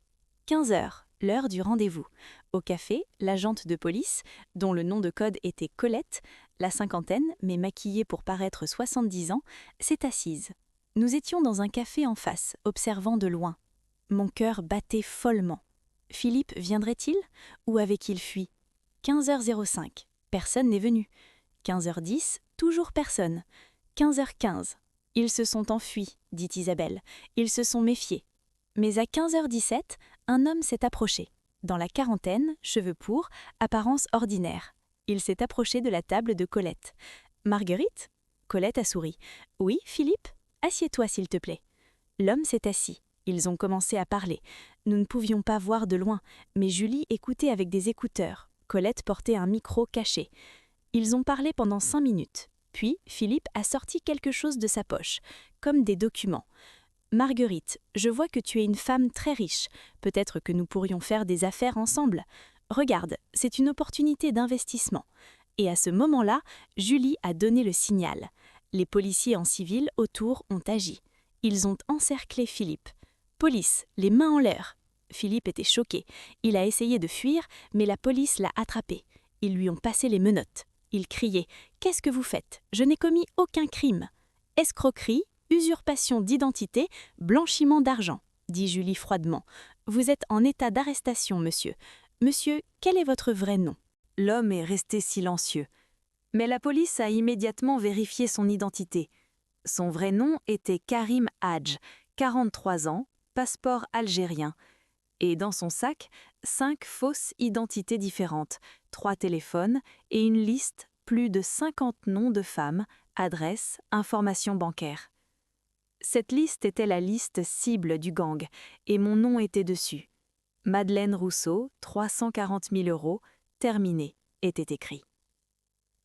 15 heures, l'heure du rendez-vous. Au café, l'agente de police, dont le nom de code était Colette, la cinquantaine, mais maquillée pour paraître 70 ans, s'est assise. Nous étions dans un café en face, observant de loin. Mon cœur battait follement. Philippe viendrait-il ou avait-il fui? 15h05, personne n'est venu. 15h10, toujours personne. 15h15, ils se sont enfuis, dit Isabelle. Ils se sont méfiés. Mais à 15h17, un homme s'est approché. Dans la quarantaine, cheveux pourpres, apparence ordinaire. Il s'est approché de la table de Colette. « Marguerite ?» Colette a souri. « Oui, Philippe ? Assieds-toi, s'il te plaît. » L'homme s'est assis. Ils ont commencé à parler. Nous ne pouvions pas voir de loin, mais Julie écoutait avec des écouteurs. Colette portait un micro caché. Ils ont parlé pendant 5 minutes. Puis, Philippe a sorti quelque chose de sa poche, comme des documents. « Marguerite, je vois que tu es une femme très riche. Peut-être que nous pourrions faire des affaires ensemble. Regarde, c'est une opportunité d'investissement. » Et à ce moment-là, Julie a donné le signal. Les policiers en civil autour ont agi. Ils ont encerclé Philippe. « Police, les mains en l'air !» Philippe était choqué. Il a essayé de fuir, mais la police l'a attrapé. Ils lui ont passé les menottes. Il criait « Qu'est-ce que vous faites? Je n'ai commis aucun crime. » « Escroquerie, usurpation d'identité, blanchiment d'argent, » dit Julie froidement. « Vous êtes en état d'arrestation, monsieur. Monsieur, quel est votre vrai nom ?»
L'homme est resté silencieux. Mais la police a immédiatement vérifié son identité. Son vrai nom était Karim Hadj, 43 ans, passeport algérien. Et dans son sac, 5 fausses identités différentes, 3 téléphones et une liste, plus de 50 noms de femmes, adresses, informations bancaires. Cette liste était la liste cible du gang, et mon nom était dessus. Madeleine Rousseau, 340 000 €, terminé, était écrit.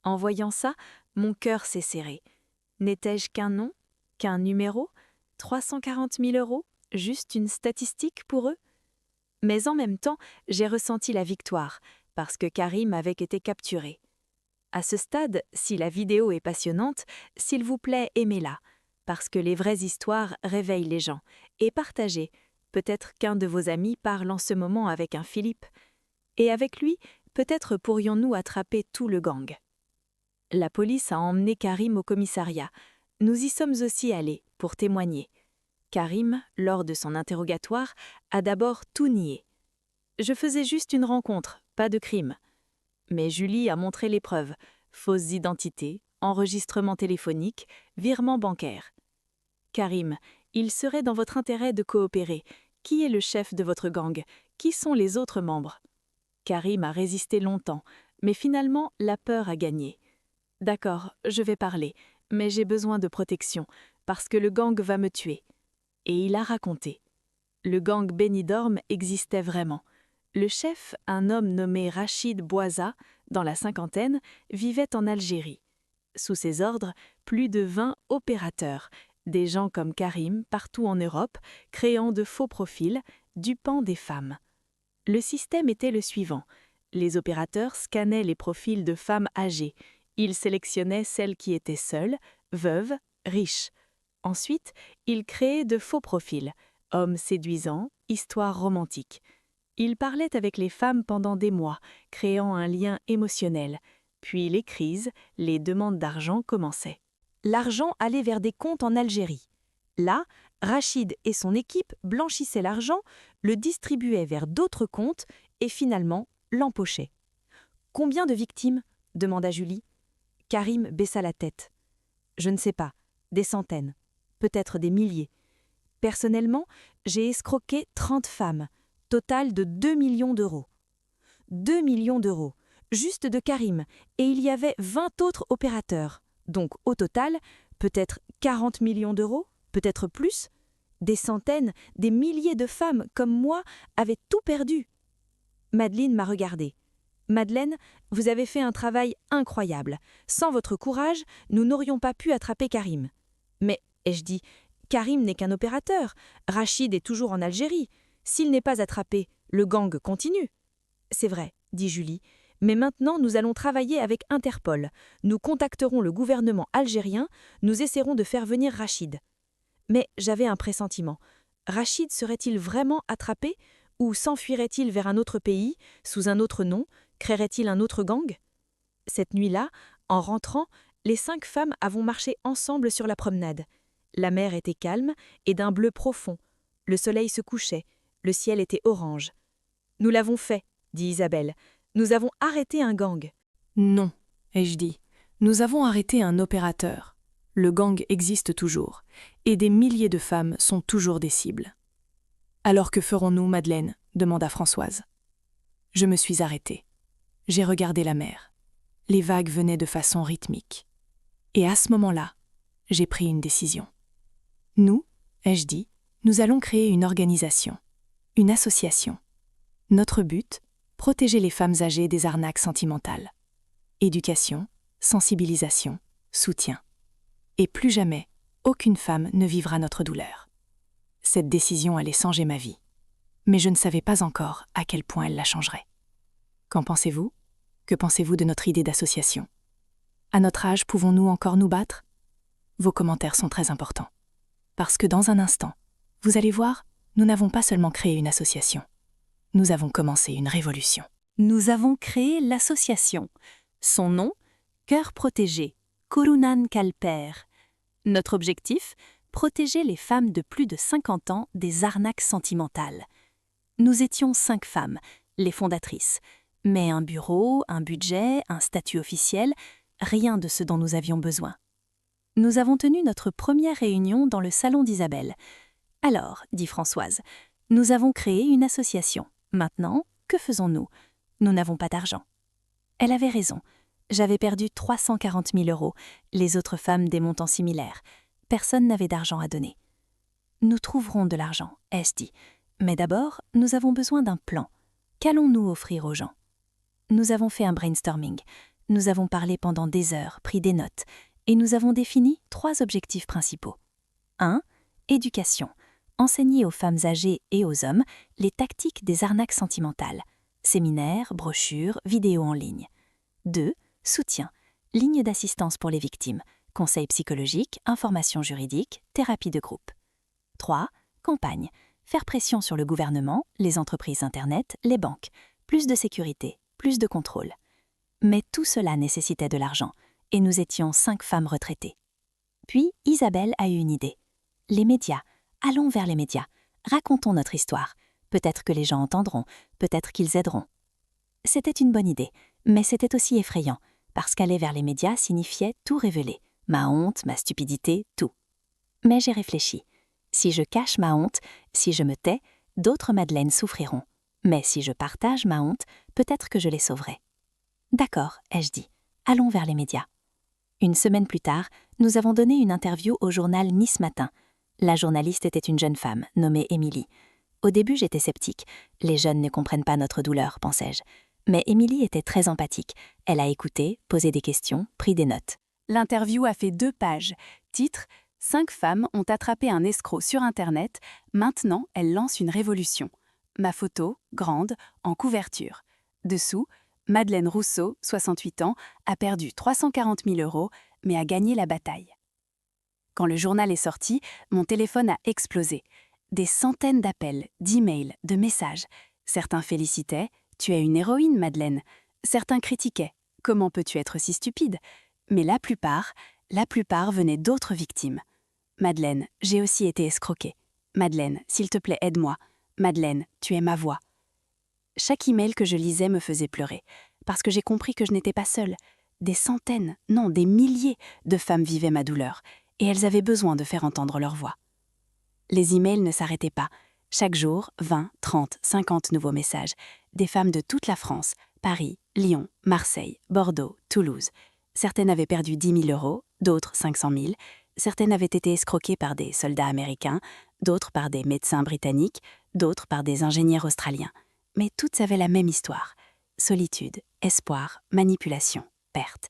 En voyant ça, mon cœur s'est serré. N'étais-je qu'un nom, qu'un numéro, 340 000 €, juste une statistique pour eux? Mais en même temps, j'ai ressenti la victoire, parce que Karim avait été capturé. À ce stade, si la vidéo est passionnante, s'il vous plaît, aimez-la, parce que les vraies histoires réveillent les gens. Et partagez. Peut-être qu'un de vos amis parle en ce moment avec un Philippe. Et avec lui, peut-être pourrions-nous attraper tout le gang. La police a emmené Karim au commissariat. Nous y sommes aussi allés, pour témoigner. Karim, lors de son interrogatoire, a d'abord tout nié. Je faisais juste une rencontre, pas de crime. Mais Julie a montré les preuves, fausses identités, enregistrement téléphonique, virement bancaire. Karim, il serait dans votre intérêt de coopérer. Qui est le chef de votre gang? Qui sont les autres membres? Karim a résisté longtemps, mais finalement la peur a gagné. D'accord, je vais parler, mais j'ai besoin de protection, parce que le gang va me tuer. Et il a raconté. Le gang Benidorm existait vraiment. Le chef, un homme nommé Rachid Bouaza, dans la cinquantaine, vivait en Algérie. Sous ses ordres, plus de 20 opérateurs, des gens comme Karim partout en Europe, créant de faux profils, dupant des femmes. Le système était le suivant. Les opérateurs scannaient les profils de femmes âgées. Ils sélectionnaient celles qui étaient seules, veuves, riches. Ensuite, ils créaient de faux profils, hommes séduisants, histoires romantiques. Ils parlaient avec les femmes pendant des mois, créant un lien émotionnel. Puis les crises, les demandes d'argent commençaient. L'argent allait vers des comptes en Algérie. Là, Rachid et son équipe blanchissaient l'argent, le distribuaient vers d'autres comptes et finalement l'empochaient. « Combien de victimes ?» demanda Julie. Karim baissa la tête. « Je ne sais pas, des centaines, peut-être des milliers. Personnellement, j'ai escroqué 30 femmes. Total de 2 millions d'euros. 2 millions d'euros, juste de Karim, et il y avait 20 autres opérateurs. Donc au total, peut-être 40 millions d'euros, peut-être plus. Des centaines, des milliers de femmes comme moi avaient tout perdu. Madeleine m'a regardée. Madeleine, vous avez fait un travail incroyable. Sans votre courage, nous n'aurions pas pu attraper Karim. Mais, ai-je dit,
Karim n'est qu'un opérateur. Rachid est toujours en Algérie. S'il n'est pas attrapé, le gang continue. C'est vrai, dit Julie. Mais maintenant, nous allons travailler avec Interpol. Nous contacterons le gouvernement algérien. Nous essaierons de faire venir Rachid. Mais j'avais un pressentiment. Rachid serait-il vraiment attrapé ou s'enfuirait-il vers un autre pays, sous un autre nom, créerait-il un autre gang? Cette nuit-là, en rentrant, les 5 femmes avons marché ensemble sur la promenade. La mer était calme et d'un bleu profond. Le soleil se couchait, le ciel était orange. « Nous l'avons fait », dit Isabelle. « Nous avons arrêté un gang. »
Non, ai-je dit. Nous avons arrêté un opérateur. Le gang existe toujours, et des milliers de femmes sont toujours des cibles. Alors que ferons-nous, Madeleine ? Demanda Françoise. Je me suis arrêtée. J'ai regardé la mer. Les vagues venaient de façon rythmique. Et à ce moment-là, j'ai pris une décision. Nous, ai-je dit, nous allons créer une organisation, une association. Notre but, protéger les femmes âgées des arnaques sentimentales. Éducation, sensibilisation, soutien. Et plus jamais, aucune femme ne vivra notre douleur. Cette décision allait changer ma vie. Mais je ne savais pas encore à quel point elle la changerait. Qu'en pensez-vous ? Que pensez-vous de notre idée d'association ? À notre âge, pouvons-nous encore nous battre ? Vos commentaires sont très importants. Parce que dans un instant, vous allez voir, nous n'avons pas seulement créé une association. Nous avons commencé une révolution.
Nous avons créé l'association. Son nom, Cœur protégé, Kurunan Kalper. Notre objectif, protéger les femmes de plus de 50 ans des arnaques sentimentales. Nous étions 5 femmes, les fondatrices. Mais un bureau, un budget, un statut officiel, rien de ce dont nous avions besoin. Nous avons tenu notre première réunion dans le salon d'Isabelle. Alors, dit Françoise, nous avons créé une association. Maintenant, que faisons-nous ? Nous n'avons pas d'argent. Elle avait raison. J'avais perdu 340 000 €, les autres femmes des montants similaires. Personne n'avait d'argent à donner. Nous trouverons de l'argent, ai-je dit. Mais d'abord, nous avons besoin d'un plan. Qu'allons-nous offrir aux gens ? Nous avons fait un brainstorming. Nous avons parlé pendant des heures, pris des notes, et nous avons défini 3 objectifs principaux. 1. Éducation. Enseigner aux femmes âgées et aux hommes les tactiques des arnaques sentimentales. Séminaires, brochures, vidéos en ligne. 2. Soutien. Ligne d'assistance pour les victimes. Conseils psychologiques, informations juridiques, thérapie de groupe. 3. Campagne. Faire pression sur le gouvernement, les entreprises Internet, les banques. Plus de sécurité, plus de contrôle. Mais tout cela nécessitait de l'argent, et nous étions 5 femmes retraitées. Puis Isabelle a eu une idée. Les médias. Allons vers les médias. Racontons notre histoire. Peut-être que les gens entendront, peut-être qu'ils aideront. C'était une bonne idée, mais c'était aussi effrayant, parce qu'aller vers les médias signifiait tout révéler. Ma honte, ma stupidité, tout. Mais j'ai réfléchi. Si je cache ma honte, si je me tais, d'autres Madeleines souffriront. Mais si je partage ma honte, peut-être que je les sauverai. D'accord, ai-je dit. Allons vers les médias. Une semaine plus tard, nous avons donné une interview au journal Nice Matin. La journaliste était une jeune femme, nommée Émilie. Au début, j'étais sceptique. Les jeunes ne comprennent pas notre douleur, pensais-je. Mais Émilie était très empathique. Elle a écouté, posé des questions, pris des notes.
L'interview a fait 2 pages. Titre : 5 femmes ont attrapé un escroc sur Internet. Maintenant, elles lancent une révolution. Ma photo, grande, en couverture. Dessous, Madeleine Rousseau, 68 ans, a perdu 340 000 €, mais a gagné la bataille. Quand le journal est sorti, mon téléphone a explosé. Des centaines d'appels, d'emails, de messages. Certains félicitaient « Tu es une héroïne, Madeleine ». Certains critiquaient « Comment peux-tu être si stupide ?» Mais la plupart venaient d'autres victimes. « Madeleine, j'ai aussi été escroquée. Madeleine, s'il te plaît, aide-moi. Madeleine, tu es ma voix. » Chaque email que je lisais me faisait pleurer, parce que j'ai compris que je n'étais pas seule. Des centaines, non, des milliers de femmes vivaient ma douleur, et elles avaient besoin de faire entendre leur voix. Les emails ne s'arrêtaient pas. Chaque jour, 20, 30, 50 nouveaux messages. Des femmes de toute la France, Paris, Lyon, Marseille, Bordeaux, Toulouse. Certaines avaient perdu 10 000 €, d'autres 500 000. Certaines avaient été escroquées par des soldats américains, d'autres par des médecins britanniques, d'autres par des ingénieurs australiens. Mais toutes avaient la même histoire. Solitude, espoir, manipulation, perte.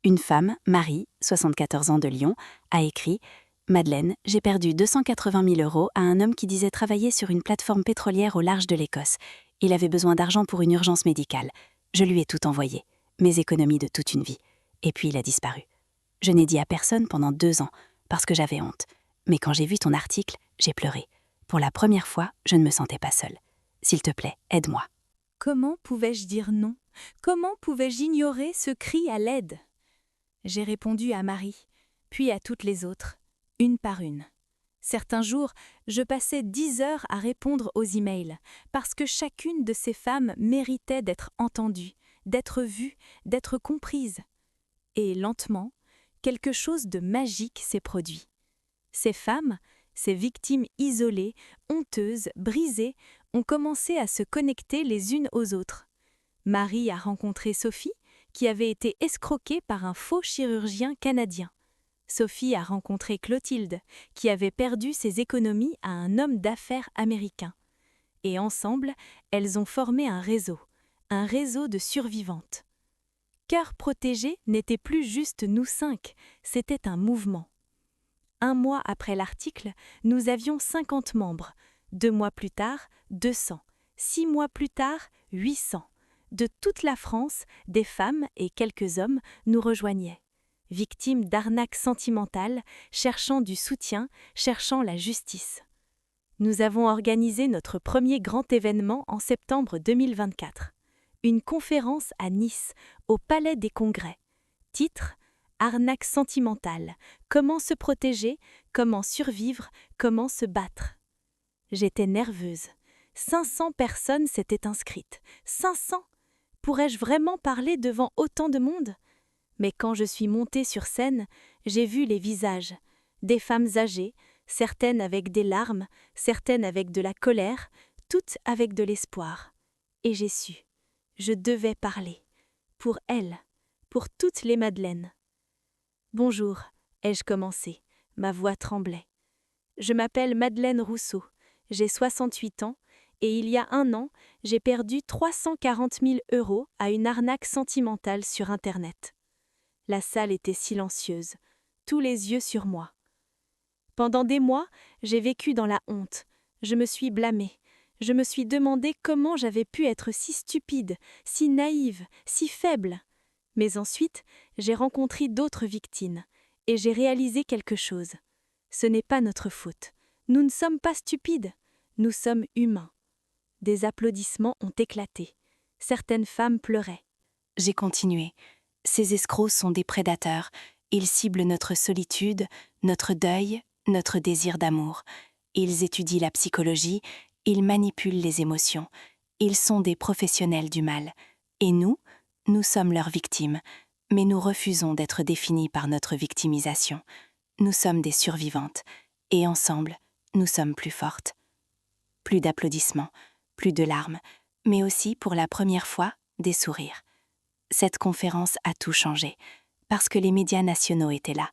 Une femme, Marie, 74 ans de Lyon, a écrit «
Madeleine, j'ai perdu 280 000 € à un homme qui disait travailler sur une plateforme pétrolière au large de l'Écosse. Il avait besoin d'argent pour une urgence médicale. Je lui ai tout envoyé, mes économies de toute une vie. Et puis il a disparu. Je n'ai dit à personne pendant 2 ans, parce que j'avais honte. Mais quand j'ai vu ton article, j'ai pleuré. Pour la première fois, je ne me sentais pas seule. S'il te plaît, aide-moi.
Comment pouvais-je dire non? Comment pouvais-je ignorer ce cri à l'aide? J'ai répondu à Marie, puis à toutes les autres, une par une. Certains jours, je passais 10 heures à répondre aux emails, parce que chacune de ces femmes méritait d'être entendue, d'être vue, d'être comprise. Et lentement, quelque chose de magique s'est produit. Ces femmes, ces victimes isolées, honteuses, brisées, ont commencé à se connecter les unes aux autres. Marie a rencontré Sophie, qui avait été escroquée par un faux chirurgien canadien. Sophie a rencontré Clotilde, qui avait perdu ses économies à un homme d'affaires américain. Et ensemble, elles ont formé un réseau de survivantes. Cœur protégé n'était plus juste nous 5, c'était un mouvement. 1 mois après l'article, nous avions 50 membres. 2 mois plus tard, 200. 6 mois plus tard, 800. De toute la France, des femmes et quelques hommes nous rejoignaient. Victimes d'arnaques sentimentales, cherchant du soutien, cherchant la justice. Nous avons organisé notre premier grand événement en septembre 2024. Une conférence à Nice, au Palais des Congrès. Titre: Arnaque sentimentale. Comment se protéger, comment survivre, comment se battre. J'étais nerveuse. 500 personnes s'étaient inscrites. 500! Pourrais-je vraiment parler devant autant de monde? Mais quand je suis montée sur scène, j'ai vu les visages. Des femmes âgées, certaines avec des larmes, certaines avec de la colère, toutes avec de l'espoir. Et j'ai su. Je devais parler. Pour elles, pour toutes les Madeleines. Bonjour, ai-je commencé. Ma voix tremblait. Je m'appelle Madeleine Rousseau. J'ai 68 ans et il y a 1 an, j'ai perdu 340 000 € à une arnaque sentimentale sur Internet. La salle était silencieuse, tous les yeux sur moi. Pendant des mois, j'ai vécu dans la honte. Je me suis blâmée. Je me suis demandé comment j'avais pu être si stupide, si naïve, si faible. Mais ensuite, j'ai rencontré d'autres victimes et j'ai réalisé quelque chose. Ce n'est pas notre faute. Nous ne sommes pas stupides. Nous sommes humains. Des applaudissements ont éclaté. Certaines femmes pleuraient.
J'ai continué. Ces escrocs sont des prédateurs. Ils ciblent notre solitude, notre deuil, notre désir d'amour. Ils étudient la psychologie, ils manipulent les émotions. Ils sont des professionnels du mal. Et nous sommes leurs victimes. Mais nous refusons d'être définis par notre victimisation. Nous sommes des survivantes. Et ensemble, nous sommes plus fortes. Plus d'applaudissements, plus de larmes, mais aussi, pour la première fois, des sourires. Cette conférence a tout changé, parce que les médias nationaux étaient là.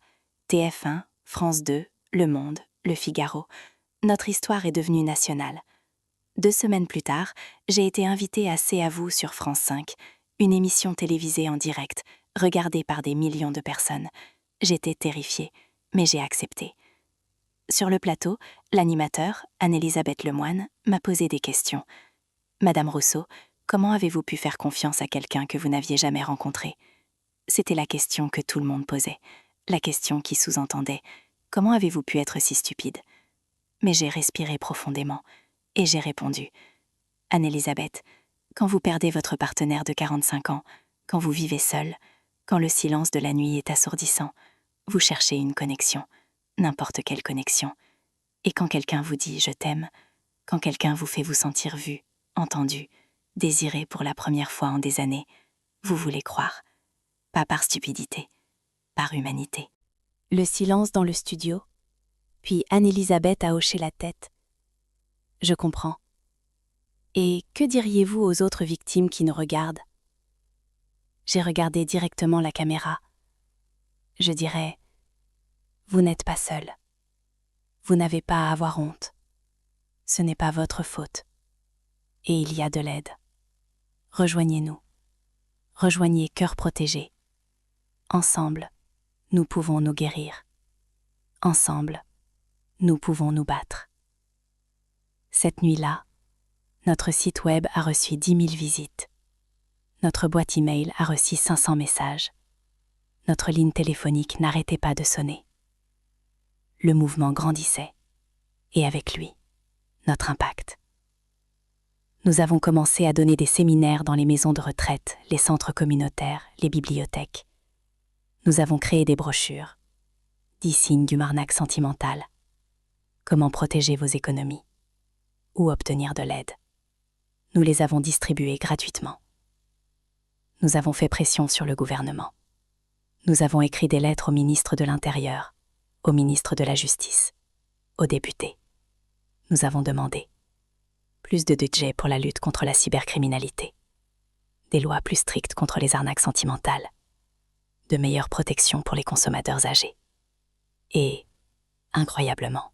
TF1, France 2, Le Monde, Le Figaro. Notre histoire est devenue nationale. 2 semaines plus tard, j'ai été invitée à C'est à vous sur France 5, une émission télévisée en direct, regardée par des millions de personnes. J'étais terrifiée, mais j'ai accepté. Sur le plateau, l'animateur, Anne-Elisabeth Lemoine, m'a posé des questions. « Madame Rousseau, comment avez-vous pu faire confiance à quelqu'un que vous n'aviez jamais rencontré ?» C'était la question que tout le monde posait, la question qui sous-entendait « Comment avez-vous pu être si stupide ?» Mais j'ai respiré profondément et j'ai répondu « Anne-Elisabeth, quand vous perdez votre partenaire de 45 ans, quand vous vivez seule, quand le silence de la nuit est assourdissant, vous cherchez une connexion, n'importe quelle connexion. Et quand quelqu'un vous dit « je t'aime », quand quelqu'un vous fait vous sentir vu, entendu, désiré pour la première fois en des années, vous voulez croire. Pas par stupidité, par humanité. » Le silence dans le studio, puis Anne-Elisabeth a hoché la tête. « Je comprends. Et que diriez-vous aux autres victimes qui nous regardent ?» J'ai regardé directement la caméra. Je dirais « Vous n'êtes pas seul. Vous n'avez pas à avoir honte. Ce n'est pas votre faute. Et il y a de l'aide. Rejoignez-nous. Rejoignez Cœur Protégé. Ensemble, nous pouvons nous guérir. Ensemble, nous pouvons nous battre. Cette nuit-là, notre site web a reçu 10 000 visites. Notre boîte email a reçu 500 messages. Notre ligne téléphonique n'arrêtait pas de sonner. Le mouvement grandissait, et avec lui, notre impact. Nous avons commencé à donner des séminaires dans les maisons de retraite, les centres communautaires, les bibliothèques. Nous avons créé des brochures. 10 signes du Marnac sentimental. Comment protéger vos économies. Ou obtenir de l'aide. Nous les avons distribuées gratuitement. Nous avons fait pression sur le gouvernement. Nous avons écrit des lettres au ministre de l'Intérieur, au ministre de la Justice, aux députés. Nous avons demandé plus de budget pour la lutte contre la cybercriminalité, des lois plus strictes contre les arnaques sentimentales, de meilleures protections pour les consommateurs âgés. Et, incroyablement,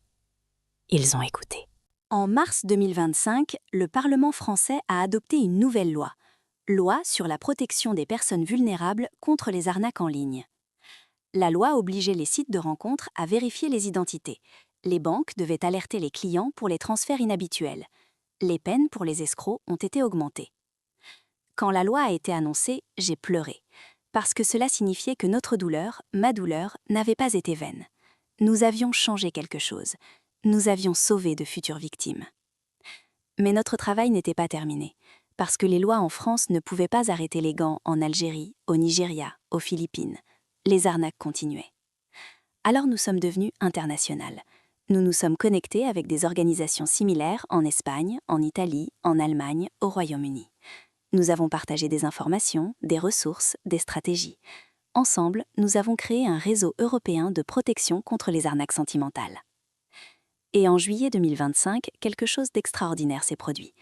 ils ont écouté.
En mars 2025, le Parlement français a adopté une nouvelle loi sur la protection des personnes vulnérables contre les arnaques en ligne. La loi obligeait les sites de rencontres à vérifier les identités. Les banques devaient alerter les clients pour les transferts inhabituels. Les peines pour les escrocs ont été augmentées. Quand la loi a été annoncée, j'ai pleuré, parce que cela signifiait que notre douleur, ma douleur, n'avait pas été vaine. Nous avions changé quelque chose. Nous avions sauvé de futures victimes. Mais notre travail n'était pas terminé, parce que les lois en France ne pouvaient pas arrêter les gants en Algérie, au Nigeria, aux Philippines. Les arnaques continuaient. Alors nous sommes devenus internationales. Nous nous sommes connectés avec des organisations similaires en Espagne, en Italie, en Allemagne, au Royaume-Uni. Nous avons partagé des informations, des ressources, des stratégies. Ensemble, nous avons créé un réseau européen de protection contre les arnaques sentimentales. Et en juillet 2025, quelque chose d'extraordinaire s'est produit.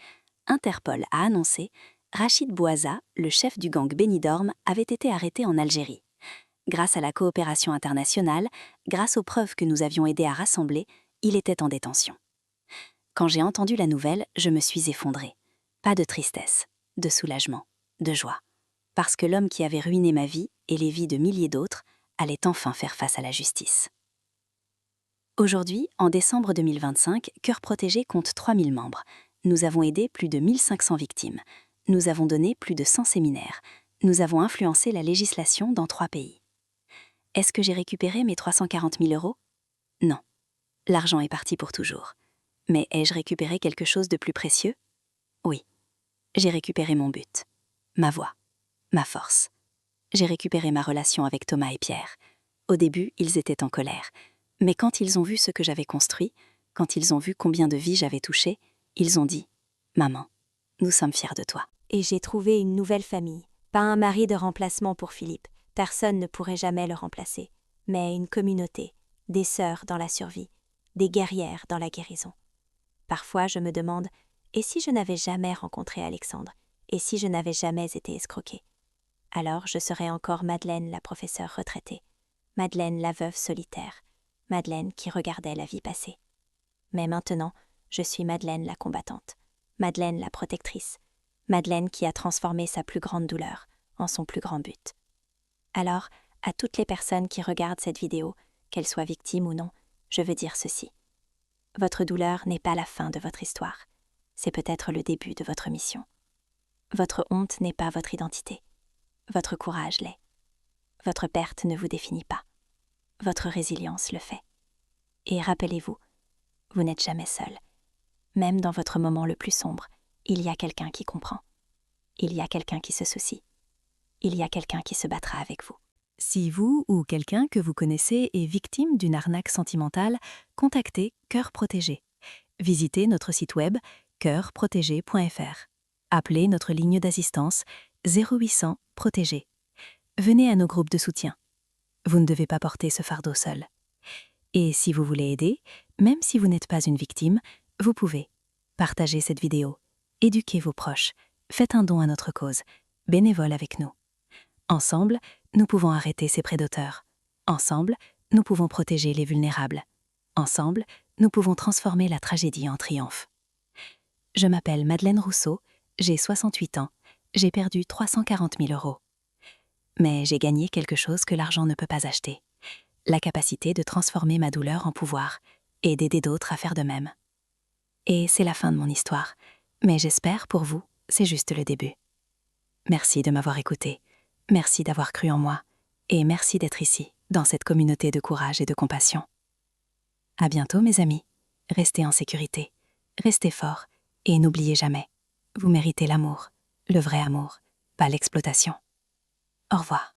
Interpol a annoncé Rachid Bouaza, le chef du gang Benidorm, avait été arrêté en Algérie. Grâce à la coopération internationale, grâce aux preuves que nous avions aidé à rassembler, il était en détention. Quand j'ai entendu la nouvelle, je me suis effondrée. Pas de tristesse, de soulagement, de joie. Parce que l'homme qui avait ruiné ma vie et les vies de milliers d'autres allait enfin faire face à la justice. Aujourd'hui, en décembre 2025, Cœur Protégé compte 3000 membres. Nous avons aidé plus de 1500 victimes. Nous avons donné plus de 100 séminaires. Nous avons influencé la législation dans 3 pays. Est-ce que j'ai récupéré mes 340 000 €? Non. L'argent est parti pour toujours. Mais ai-je récupéré quelque chose de plus précieux? Oui. J'ai récupéré mon but, ma voix, ma force. J'ai récupéré ma relation avec Thomas et Pierre. Au début, ils étaient en colère. Mais quand ils ont vu ce que j'avais construit, quand ils ont vu combien de vies j'avais touchées, ils ont dit « Maman, nous sommes fiers de toi ».
Et j'ai trouvé une nouvelle famille. Pas un mari de remplacement pour Philippe. Personne ne pourrait jamais le remplacer. Mais une communauté, des sœurs dans la survie, des guerrières dans la guérison. Parfois, je me demande « Et si je n'avais jamais rencontré Alexandre? Et si je n'avais jamais été escroquée ?» Alors je serais encore Madeleine, la professeure retraitée. Madeleine, la veuve solitaire. Madeleine qui regardait la vie passer. Mais maintenant, je suis Madeleine la combattante. Madeleine la protectrice. Madeleine qui a transformé sa plus grande douleur en son plus grand but. Alors, à toutes les personnes qui regardent cette vidéo, qu'elles soient victimes ou non, je veux dire ceci. Votre douleur n'est pas la fin de votre histoire. C'est peut-être le début de votre mission. Votre honte n'est pas votre identité. Votre courage l'est. Votre perte ne vous définit pas. Votre résilience le fait. Et rappelez-vous, vous n'êtes jamais seul. Même dans votre moment le plus sombre, il y a quelqu'un qui comprend. Il y a quelqu'un qui se soucie. Il y a quelqu'un qui se battra avec vous.
Si vous ou quelqu'un que vous connaissez est victime d'une arnaque sentimentale, contactez Cœur Protégé. Visitez notre site web coeurprotégé.fr. Appelez notre ligne d'assistance 0800 Protégé. Venez à nos groupes de soutien. Vous ne devez pas porter ce fardeau seul. Et si vous voulez aider, même si vous n'êtes pas une victime, vous pouvez. Partagez cette vidéo. Éduquez vos proches. Faites un don à notre cause. Bénévole avec nous. Ensemble, nous pouvons arrêter ces prédateurs. Ensemble, nous pouvons protéger les vulnérables. Ensemble, nous pouvons transformer la tragédie en triomphe. Je m'appelle Madeleine Rousseau, j'ai 68 ans, j'ai perdu 340 000 €. Mais j'ai gagné quelque chose que l'argent ne peut pas acheter.
la capacité de transformer ma douleur en pouvoir et d'aider d'autres à faire de même. Et c'est la fin de mon histoire, mais j'espère pour vous, c'est juste le début. Merci de m'avoir écouté, merci d'avoir cru en moi, et merci d'être ici, dans cette communauté de courage et de compassion. À bientôt mes amis, restez en sécurité, restez forts, et n'oubliez jamais, vous méritez l'amour, le vrai amour, pas l'exploitation. Au revoir.